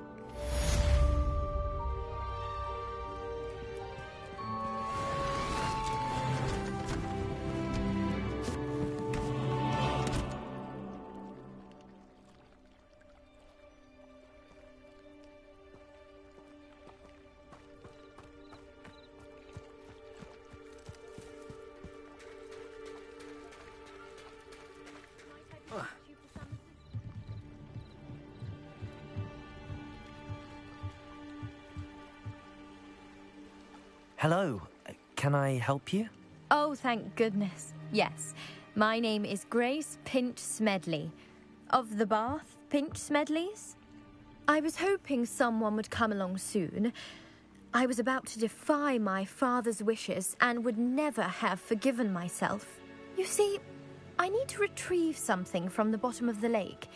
Hello, can I help you? Oh, thank goodness. Yes. My name is Grace Pinch Smedley. Of the Bath Pinch Smedleys? I was hoping someone would come along soon. I was about to defy my father's wishes and would never have forgiven myself. You see, I need to retrieve something from the bottom of the lake.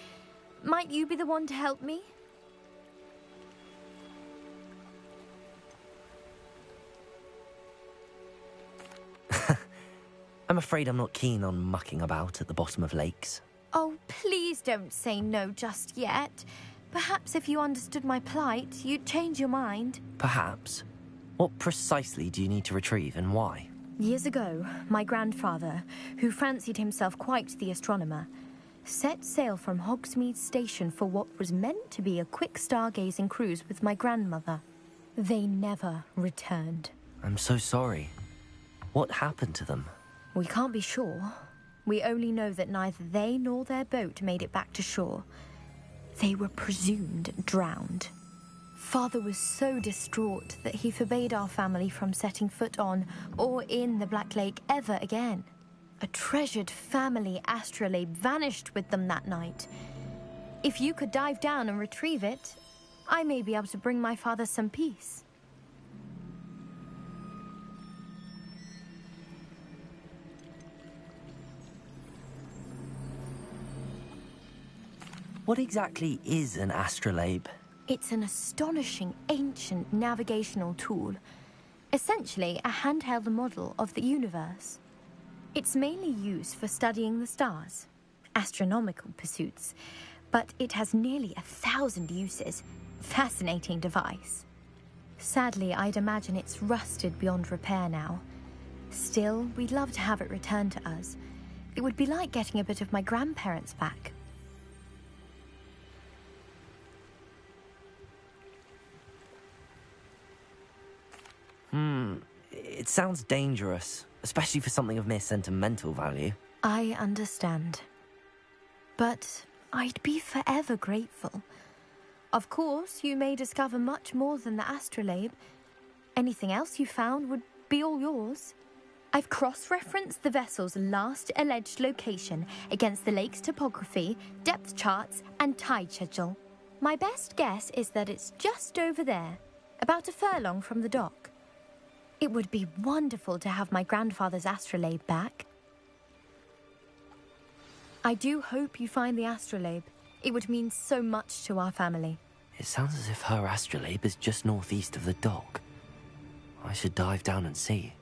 Might you be the one to help me? I'm afraid I'm not keen on mucking about at the bottom of lakes. Oh, please don't say no just yet. Perhaps if you understood my plight, you'd change your mind. Perhaps. What precisely do you need to retrieve and why? Years ago, my grandfather, who fancied himself quite the astronomer, set sail from Hogsmeade Station for what was meant to be a quick stargazing cruise with my grandmother. They never returned. I'm so sorry. What happened to them? We can't be sure. We only know that neither they nor their boat made it back to shore. They were presumed drowned. Father was so distraught that he forbade our family from setting foot on or in the Black Lake ever again. A treasured family astrolabe vanished with them that night. If you could dive down and retrieve it, I may be able to bring my father some peace. What exactly is an astrolabe? It's an astonishing ancient navigational tool. Essentially, a handheld model of the universe. It's mainly used for studying the stars, astronomical pursuits, but it has nearly 1,000 uses. Fascinating device. Sadly, I'd imagine it's rusted beyond repair now. Still, we'd love to have it returned to us. It would be like getting a bit of my grandparents back. It sounds dangerous, especially for something of mere sentimental value. I understand. But I'd be forever grateful. Of course, you may discover much more than the astrolabe. Anything else you found would be all yours. I've cross-referenced the vessel's last alleged location against the lake's topography, depth charts, and tide schedule. My best guess is that it's just over there, about a furlong from the dock. It would be wonderful to have my grandfather's astrolabe back. I do hope you find the astrolabe. It would mean so much to our family. It sounds as if her astrolabe is just northeast of the dock. I should dive down and see.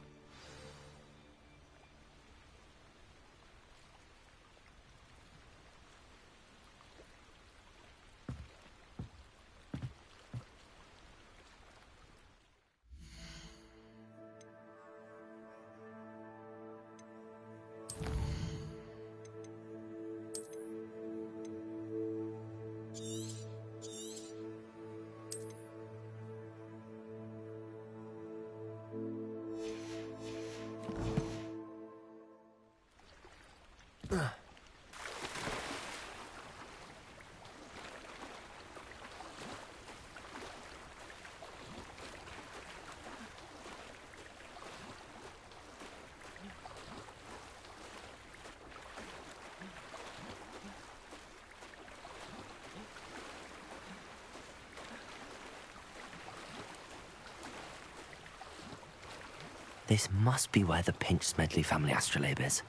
This must be where the Pinch Smedley family astrolabe is.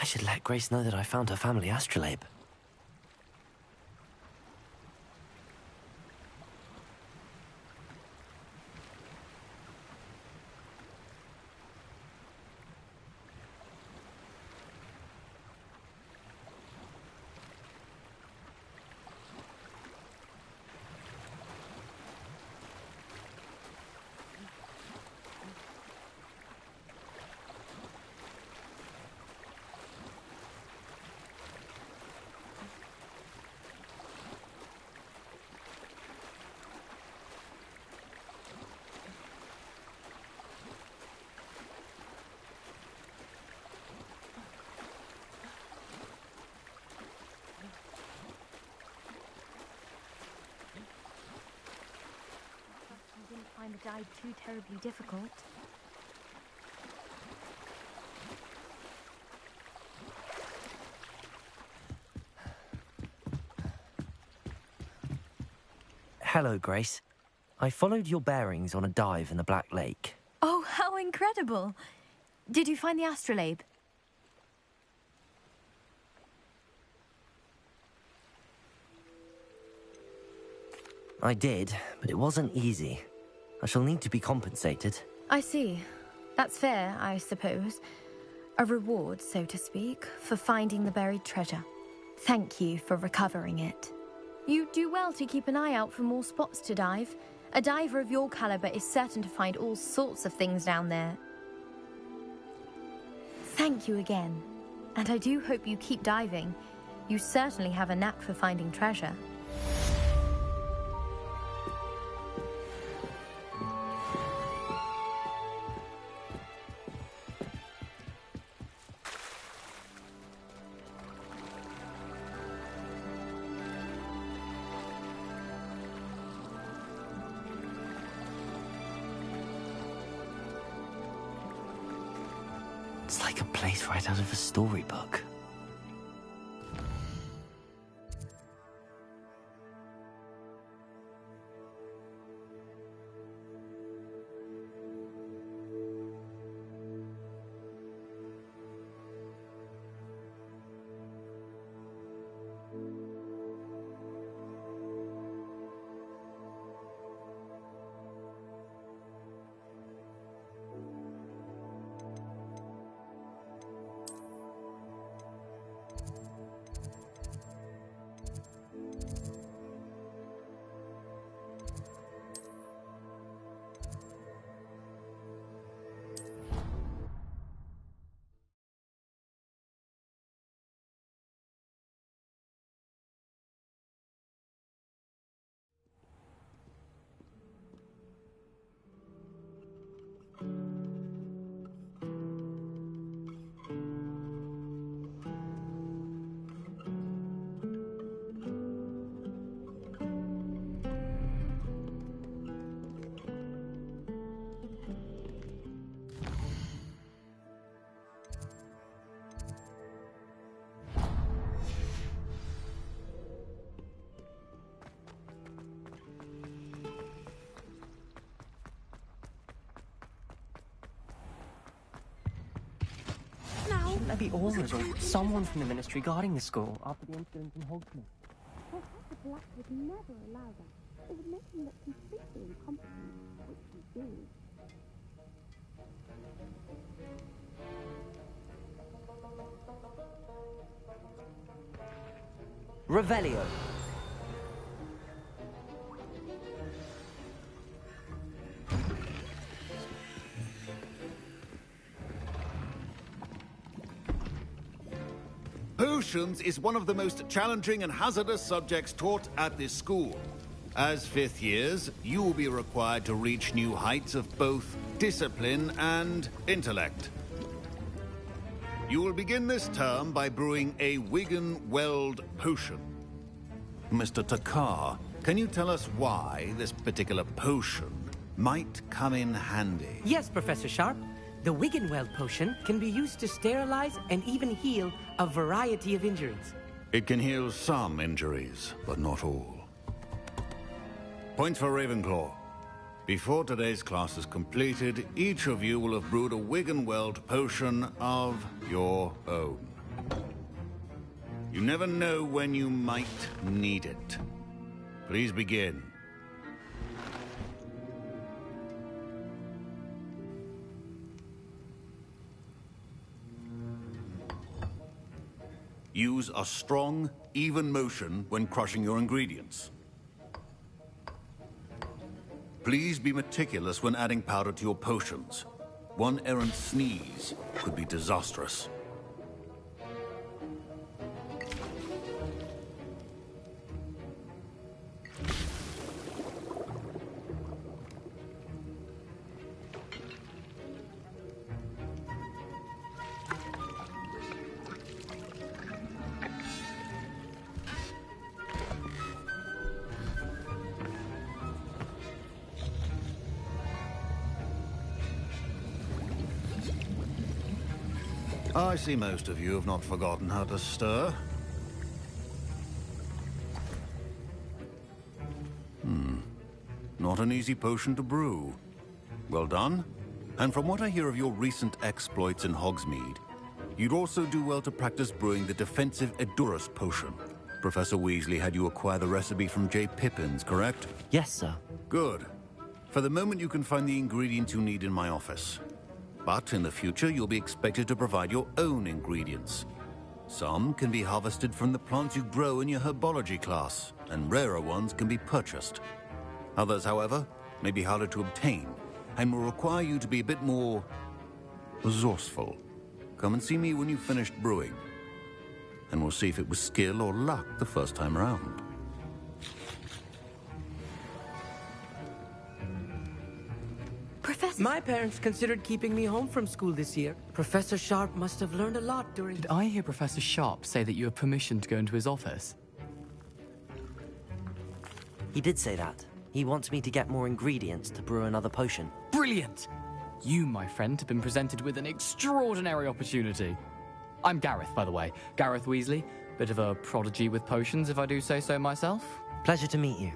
I should let Grace know that I found her family astrolabe. I didn't find the dive too terribly difficult. Hello, Grace. I followed your bearings on a dive in the Black Lake. Oh, how incredible! Did you find the astrolabe? I did, but it wasn't easy. I shall need to be compensated. I see. That's fair, I suppose. A reward, so to speak, for finding the buried treasure. Thank you for recovering it. You do well to keep an eye out for more spots to dive. A diver of your caliber is certain to find all sorts of things down there. Thank you again. And I do hope you keep diving. You certainly have a knack for finding treasure. It's like a place right out of a storybook. Shouldn't there be aurors or someone from the ministry guarding the school after the incident in Hogsmeade? Professor Black would never allow that. It would make him look completely incompetent, which he did. Revelio. Potions is one of the most challenging and hazardous subjects taught at this school. As fifth years, you will be required to reach new heights of both discipline and intellect. You will begin this term by brewing a Wigan-Weld potion. Mr. Takar, can you tell us why this particular potion might come in handy? Yes, Professor Sharp. The Wigan-Weld potion can be used to sterilize and even heal a variety of injuries. It can heal some injuries, but not all. Points for Ravenclaw. Before today's class is completed, each of you will have brewed a Wigan-Weld potion of your own. You never know when you might need it. Please begin. Use a strong, even motion when crushing your ingredients. Please be meticulous when adding powder to your potions. One errant sneeze could be disastrous. I see most of you have not forgotten how to stir. Not an easy potion to brew. Well done. And from what I hear of your recent exploits in Hogsmeade, you'd also do well to practice brewing the defensive Edurus potion. Professor Weasley had you acquire the recipe from J. Pippins, correct? Yes, sir. Good. For the moment, you can find the ingredients you need in my office. But in the future, you'll be expected to provide your own ingredients. Some can be harvested from the plants you grow in your herbology class, and rarer ones can be purchased. Others, however, may be harder to obtain, and will require you to be a bit more resourceful. Come and see me when you've finished brewing, and we'll see if it was skill or luck the first time around. Professor... My parents considered keeping me home from school this year. Professor Sharp must have learned a lot during... Did I hear Professor Sharp say that you have permission to go into his office? He did say that. He wants me to get more ingredients to brew another potion. Brilliant! You, my friend, have been presented with an extraordinary opportunity. I'm Gareth, by the way. Gareth Weasley. Bit of a prodigy with potions, if I do say so myself. Pleasure to meet you.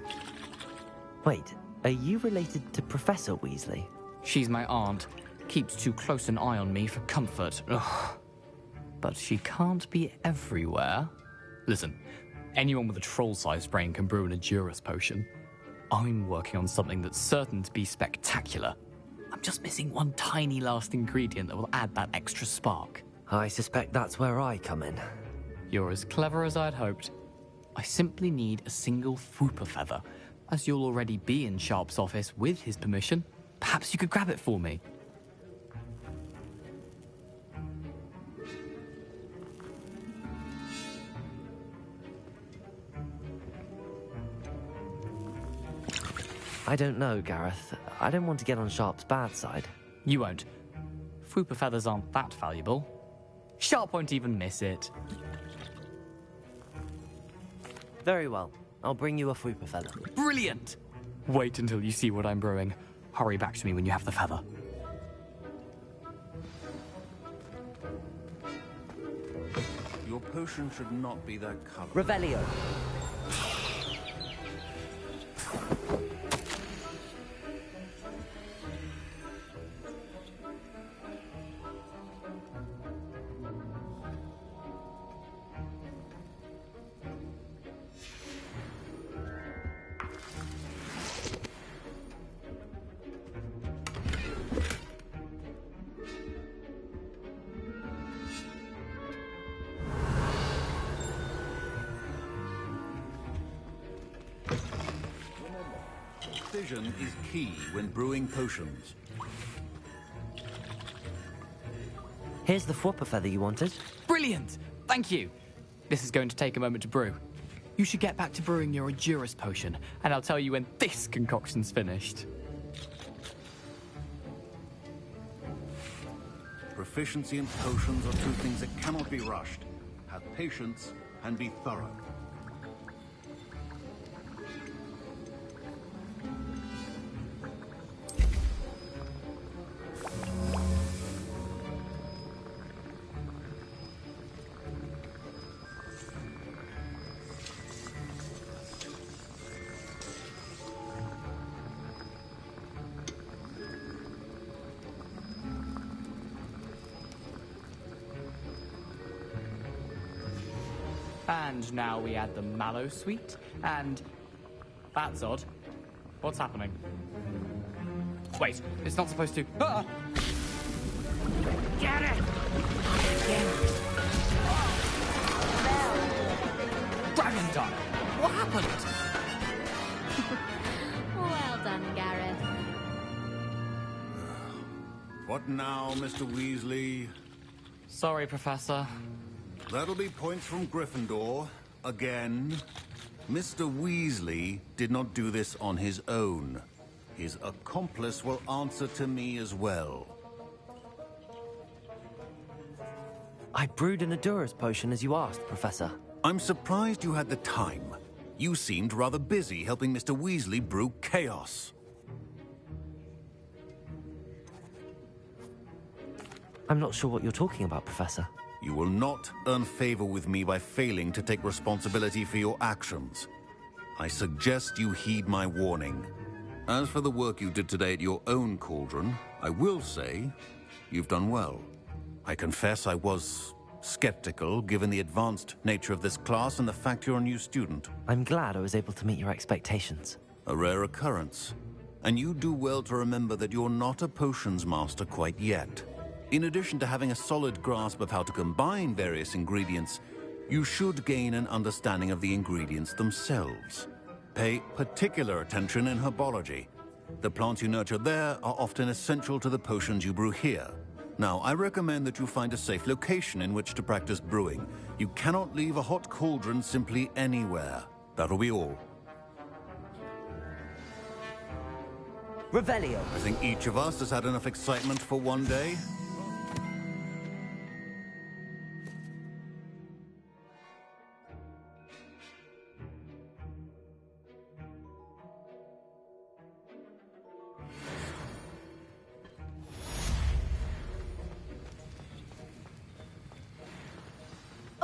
Wait, are you related to Professor Weasley? She's my aunt. Keeps too close an eye on me for comfort. Ugh. But she can't be everywhere. Listen, anyone with a troll-sized brain can brew an Edurus potion. I'm working on something that's certain to be spectacular. I'm just missing one tiny last ingredient that will add that extra spark. I suspect that's where I come in. You're as clever as I'd hoped. I simply need a single Fwooper feather. As you'll already be in Sharp's office with his permission, perhaps you could grab it for me. I don't know, Gareth. I don't want to get on Sharp's bad side. You won't. Fwooper feathers aren't that valuable. Sharp won't even miss it. Very well. I'll bring you a Fwooper feather. Brilliant! Wait until you see what I'm brewing. Hurry back to me when you have the feather. Your potion should not be that color. Revelio. Precision is key when brewing potions. Here's the Fwooper feather you wanted. Brilliant! Thank you! This is going to take a moment to brew. You should get back to brewing your Edurus potion, and I'll tell you when this concoction's finished. Proficiency and potions are two things that cannot be rushed. Have patience and be thorough. And now we add the mallow sweet, and... That's odd. What's happening? Wait, it's not supposed to... Ah! Get it! Dragon Dog! What happened? Well done, Gareth. What now, Mr. Weasley? Sorry, Professor. That'll be points from Gryffindor. Again. Mr. Weasley did not do this on his own. His accomplice will answer to me as well. I brewed an Adura's potion as you asked, Professor. I'm surprised you had the time. You seemed rather busy helping Mr. Weasley brew chaos. I'm not sure what you're talking about, Professor. You will not earn favor with me by failing to take responsibility for your actions. I suggest you heed my warning. As for the work you did today at your own cauldron, I will say you've done well. I confess I was skeptical, given the advanced nature of this class and the fact you're a new student. I'm glad I was able to meet your expectations. A rare occurrence. And you do well to remember that you're not a potions master quite yet. In addition to having a solid grasp of how to combine various ingredients, you should gain an understanding of the ingredients themselves. Pay particular attention in herbology. The plants you nurture there are often essential to the potions you brew here. Now, I recommend that you find a safe location in which to practice brewing. You cannot leave a hot cauldron simply anywhere. That'll be all. Revelio. I think each of us has had enough excitement for one day.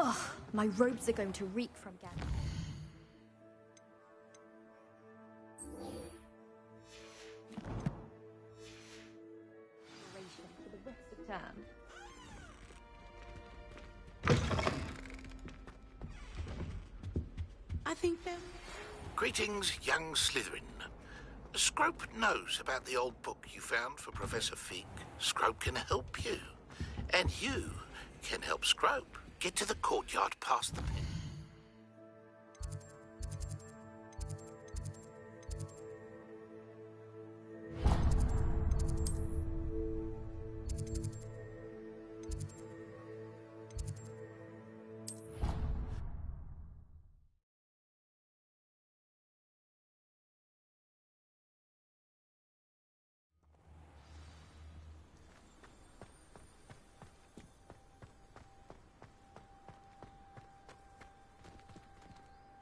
Ugh, my robes are going to reek from gas. For the rest of term. I think they're... Greetings, young Slytherin. Scrope knows about the old book you found for Professor Fig. Scrope can help you. And you can help Scrope. Get to the courtyard past the pen.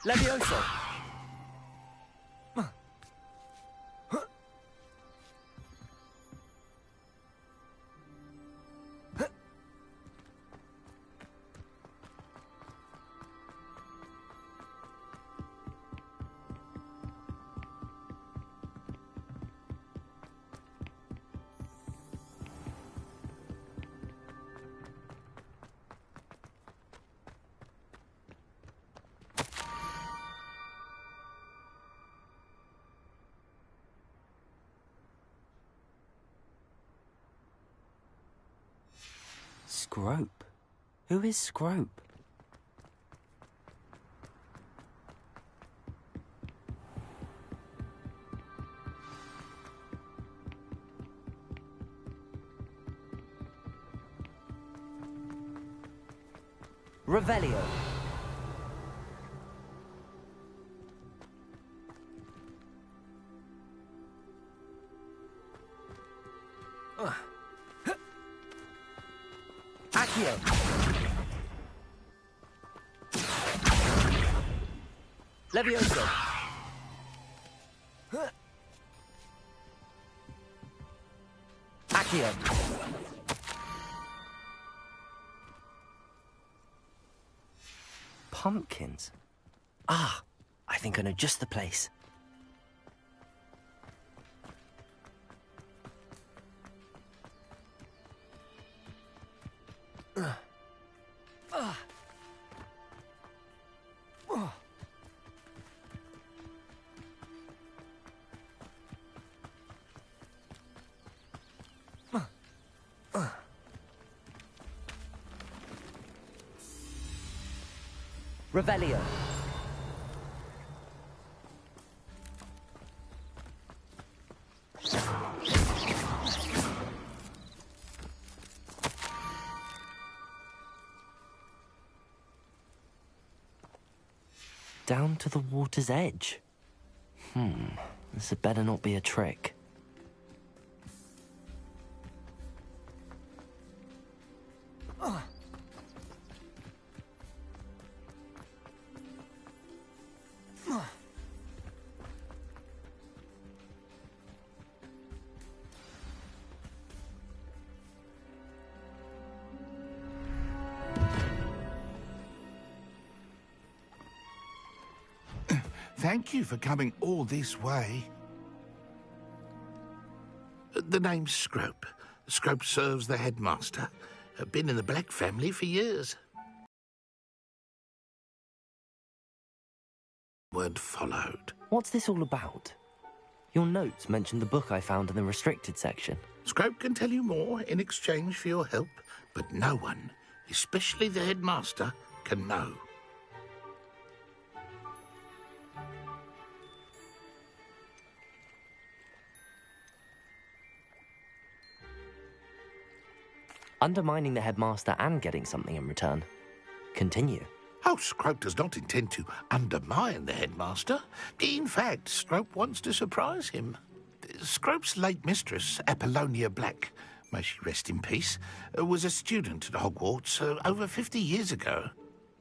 Levioso! Scrope? Who is Scrope? Revelio. Accio! Levioso! Accio! Pumpkins? Ah, I think I know just the place. Revelio. Down to the water's edge. This had better not be a trick. Thank you for coming all this way. The name's Scrope. Scrope serves the headmaster. Been in the Black family for years. Weren't followed. What's this all about? Your notes mentioned the book I found in the restricted section. Scrope can tell you more in exchange for your help, but no one, especially the headmaster, can know. Undermining the headmaster and getting something in return. Continue. Oh, Scrope does not intend to undermine the headmaster. In fact, Scrope wants to surprise him. Scrope's late mistress, Apollonia Black, may she rest in peace, was a student at Hogwarts over 50 years ago.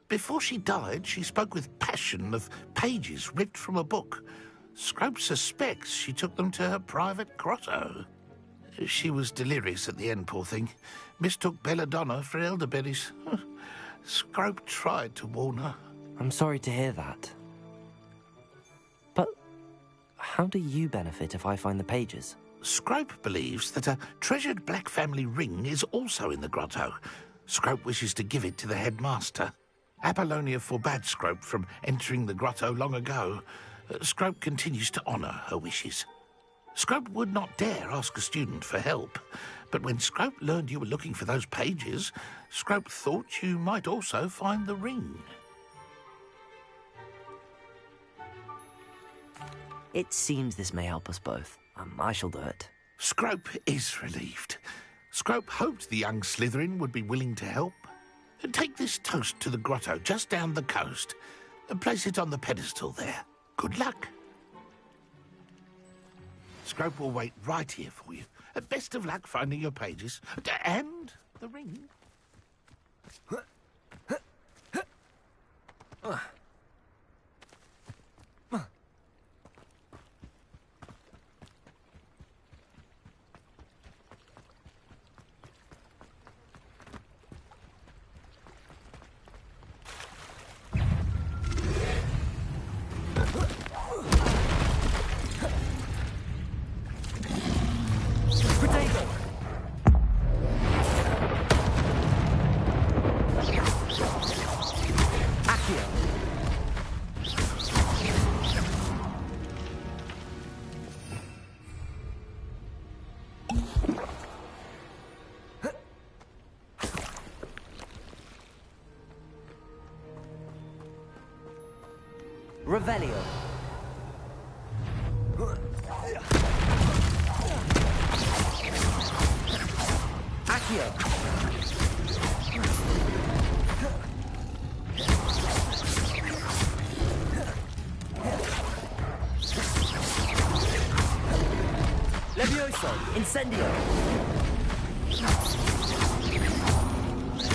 Before she died, she spoke with passion of pages ripped from a book. Scrope suspects she took them to her private grotto. She was delirious at the end, poor thing. Mistook belladonna for elderberries. Scrope tried to warn her. I'm sorry to hear that. But how do you benefit if I find the pages? Scrope believes that a treasured Black family ring is also in the grotto. Scrope wishes to give it to the headmaster. Apollonia forbade Scrope from entering the grotto long ago. Scrope continues to honour her wishes. Scrope would not dare ask a student for help, but when Scrope learned you were looking for those pages, Scrope thought you might also find the ring. It seems this may help us both. I shall do it. Scrope is relieved. Scrope hoped the young Slytherin would be willing to help. Take this toast to the grotto just down the coast and place it on the pedestal there. Good luck. Scrope will wait right here for you. Best of luck finding your pages. And the ring. Revelio. Accio. Levioso. Incendio.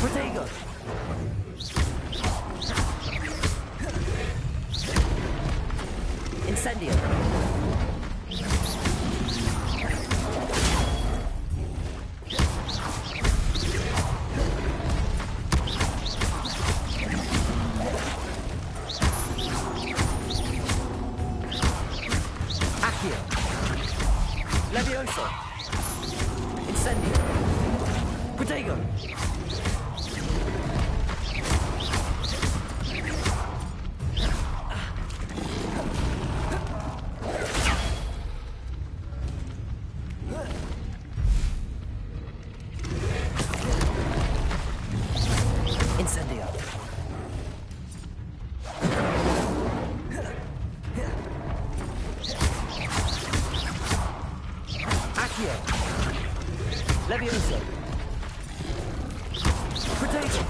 Protego! Incendio! Accio! Levioso! Incendio! Protego! Incendio! Accio! Levioso! Protego!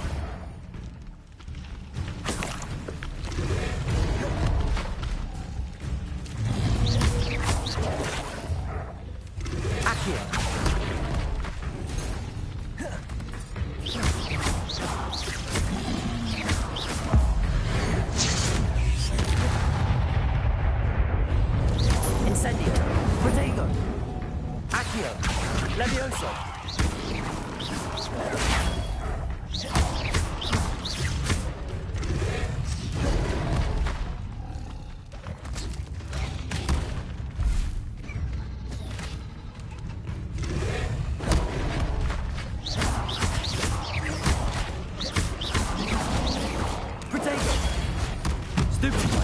Accio! Incendio! Protego! Accio! Levioso! Protego! Stupefy!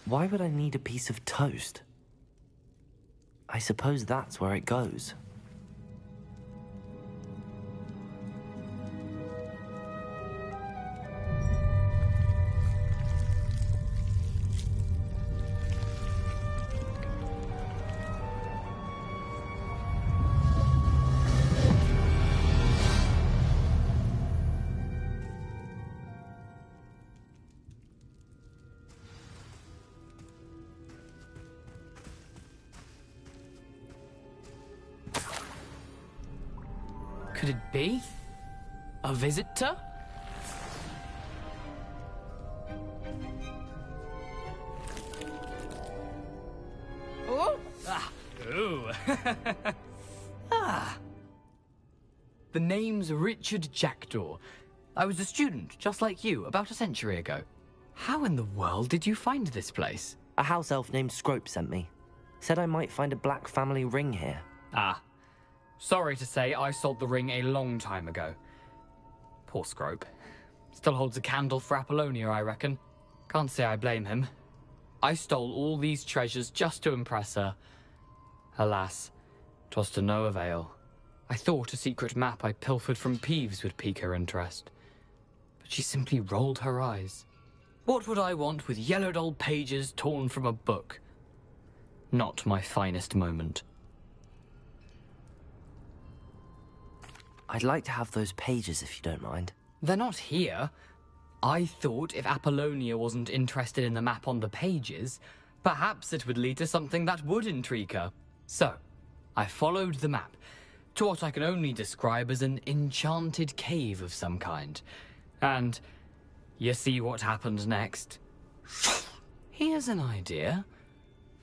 Why would I need a piece of toast? I suppose that's where it goes. Could it be? A visitor? Oh! Ah! Ooh! Ah! The name's Richard Jackdaw. I was a student, just like you, about a century ago. How in the world did you find this place? A house elf named Scrope sent me. Said I might find a black family ring here. Ah. Sorry to say, I sold the ring a long time ago. Poor Scrope. Still holds a candle for Apollonia, I reckon. Can't say I blame him. I stole all these treasures just to impress her. Alas, 'twas to no avail. I thought a secret map I pilfered from Peeves would pique her interest. But she simply rolled her eyes. What would I want with yellowed old pages torn from a book? Not my finest moment. I'd like to have those pages if you don't mind. They're not here. I thought if Apollonia wasn't interested in the map on the pages, perhaps it would lead to something that would intrigue her. So, I followed the map to what I can only describe as an enchanted cave of some kind. And you see what happened next? Here's an idea.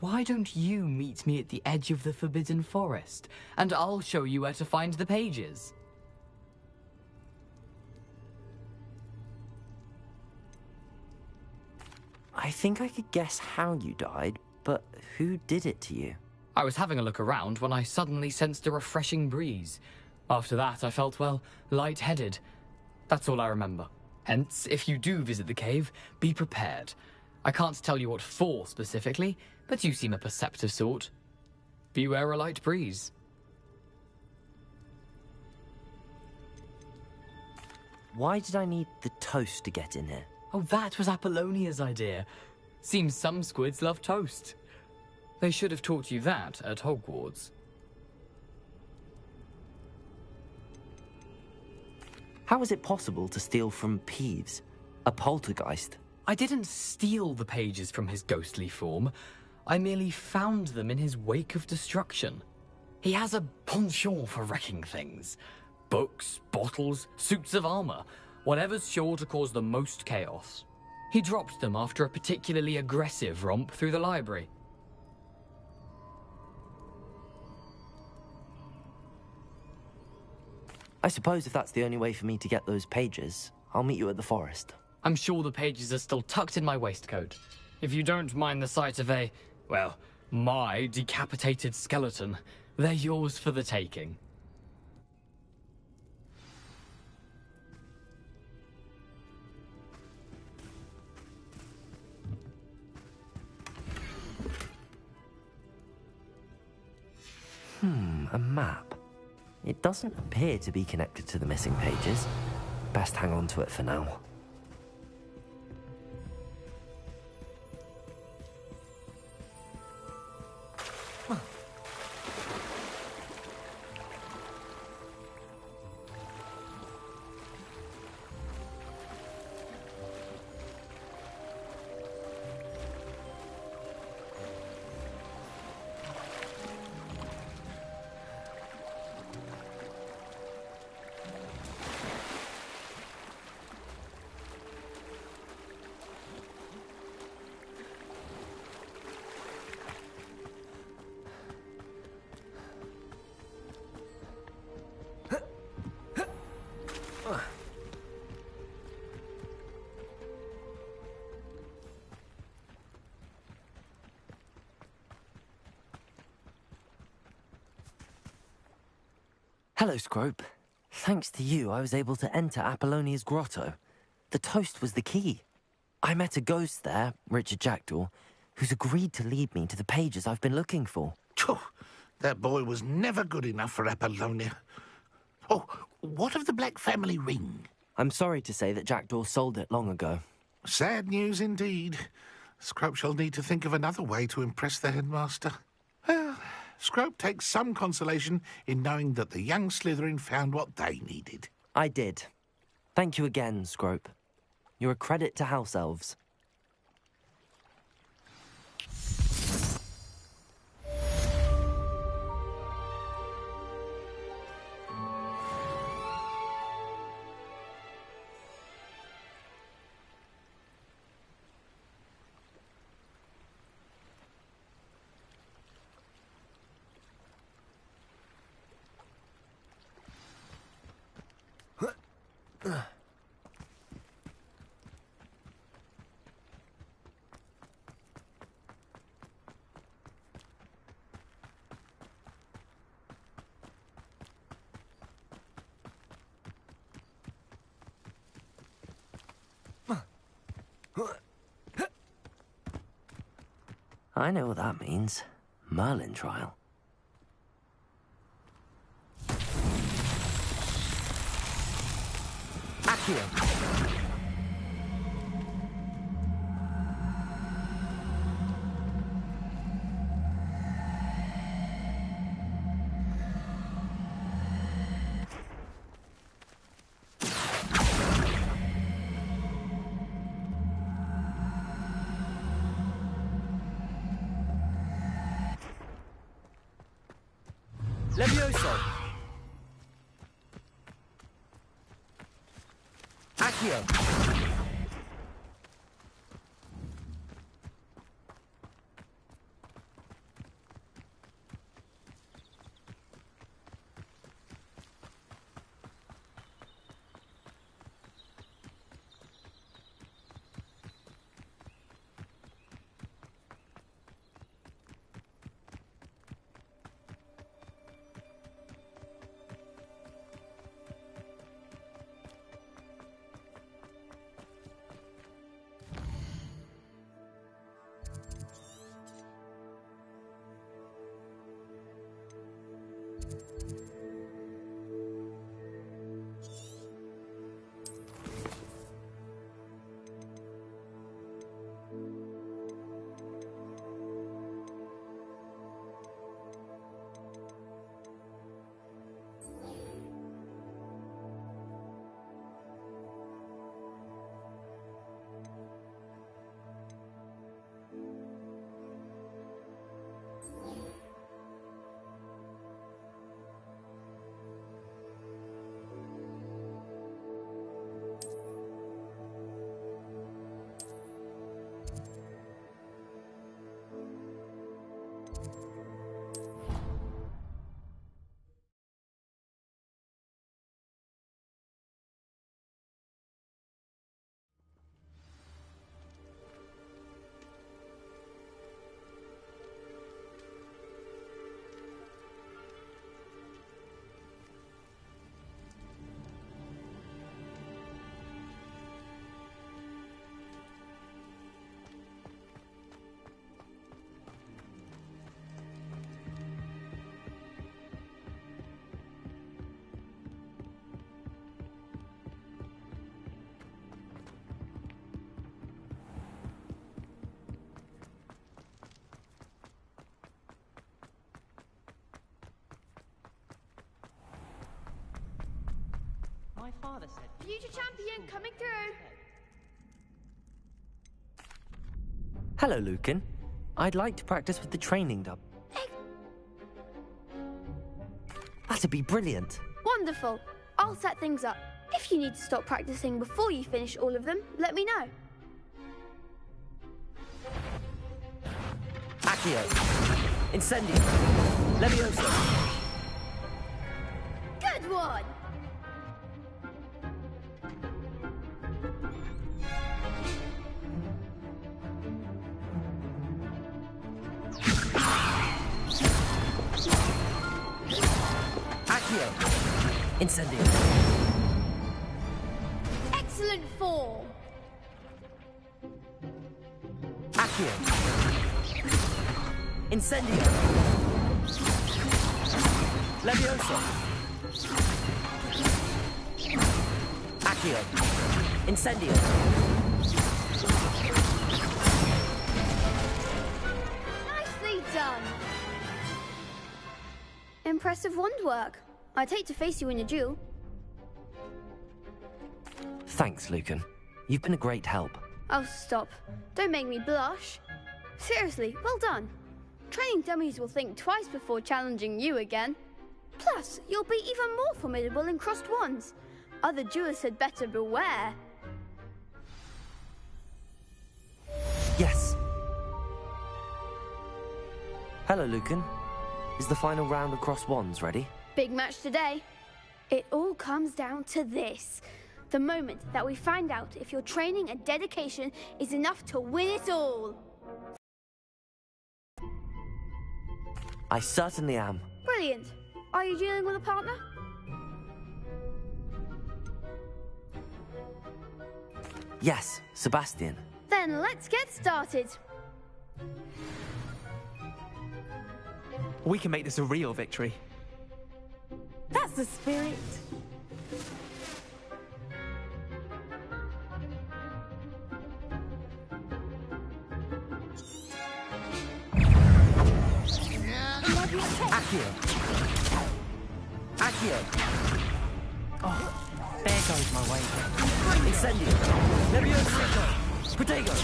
Why don't you meet me at the edge of the Forbidden Forest, and I'll show you where to find the pages? I think I could guess how you died, but who did it to you? I was having a look around when I suddenly sensed a refreshing breeze. After that, I felt, well, lightheaded. That's all I remember. Hence, if you do visit the cave, be prepared. I can't tell you what for specifically, but you seem a perceptive sort. Beware a light breeze. Why did I need the toast to get in here? Oh, that was Apollonia's idea. Seems some squids love toast. They should have taught you that at Hogwarts. How is it possible to steal from Peeves, a poltergeist? I didn't steal the pages from his ghostly form. I merely found them in his wake of destruction. He has a penchant for wrecking things. Books, bottles, suits of armor, whatever's sure to cause the most chaos. He dropped them after a particularly aggressive romp through the library. I suppose if that's the only way for me to get those pages, I'll meet you at the forest. I'm sure the pages are still tucked in my waistcoat. If you don't mind the sight of a, well, my decapitated skeleton, they're yours for the taking. A map. It doesn't appear to be connected to the missing pages. Best hang on to it for now. Hello, Scrope. Thanks to you, I was able to enter Apollonia's grotto. The toast was the key. I met a ghost there, Richard Jackdaw, who's agreed to lead me to the pages I've been looking for. Phew, that boy was never good enough for Apollonia. Oh, what of the Black family ring? I'm sorry to say that Jackdaw sold it long ago. Sad news indeed. Scrope shall need to think of another way to impress the headmaster. Well, Scrope takes some consolation in knowing that the young Slytherin found what they needed. I did. Thank you again, Scrope. You're a credit to House Elves. I know what that means. Merlin trial. Accio! Levioso! Accio! My father said... Future champion coming through! Hello, Lucan. I'd like to practice with the training dub. That'd be brilliant. Wonderful. I'll set things up. If you need to stop practicing before you finish all of them, let me know. Accio! Incendio! Levioso! Good one! Accio! Incendio! Excellent form! Accio! Incendio! Levioso! Accio! Incendio! Nicely done! Impressive wand work. I'd hate to face you in a duel. Thanks, Lucan. You've been a great help. Oh, stop. Don't make me blush. Seriously, well done. Training dummies will think twice before challenging you again. Plus, you'll be even more formidable in crossed wands. Other duelists had better beware. Yes. Hello, Lucan. Is the final round of crossed wands ready? Big match today. It all comes down to this. The moment that we find out if your training and dedication is enough to win it all. I certainly am. Brilliant. Are you dealing with a partner? Yes, Sebastian. Then let's get started. We can make this a real victory. That's the spirit. Accio! Accio! Oh, there goes my way. Incendio! Levioso! Protego!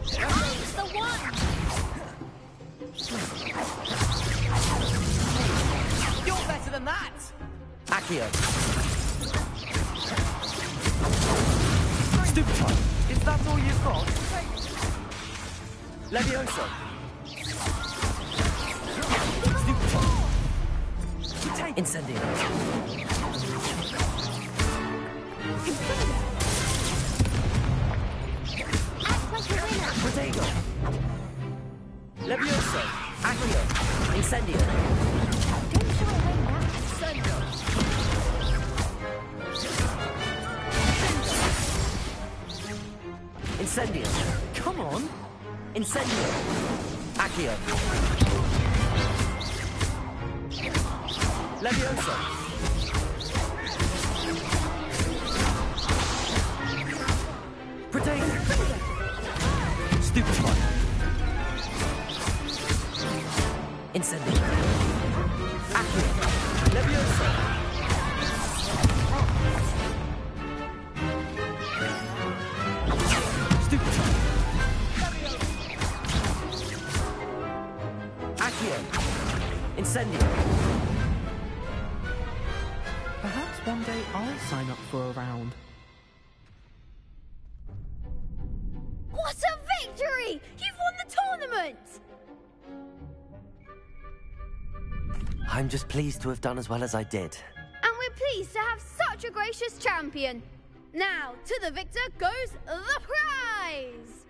Use the one! than that! Accio. Stupefy. Is that all you've got? Levioso. Stupefy. Incendio. Protego. Levioso. Accio. Incendio. Incendio. Come on. Incendio. Accio. Levioso. Protego. Stupefy. Incendio. Accio. Levioso. Stupefy. Accio. Incendio. Perhaps one day I'll sign up for a round. What a victory! You've won the tournament! I'm just pleased to have done as well as I did. And we're pleased to have such a gracious champion. Now, to the victor goes the prize!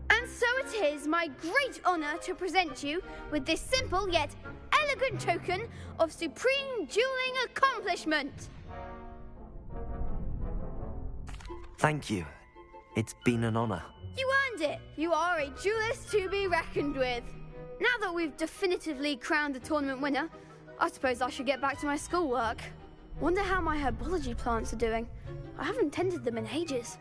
And so it is my great honour to present you with this simple yet elegant token of supreme dueling accomplishment. Thank you. It's been an honour. You earned it. You are a duelist to be reckoned with. Now that we've definitively crowned the tournament winner, I suppose I should get back to my schoolwork. Wonder how my herbology plants are doing. I haven't tended them in ages.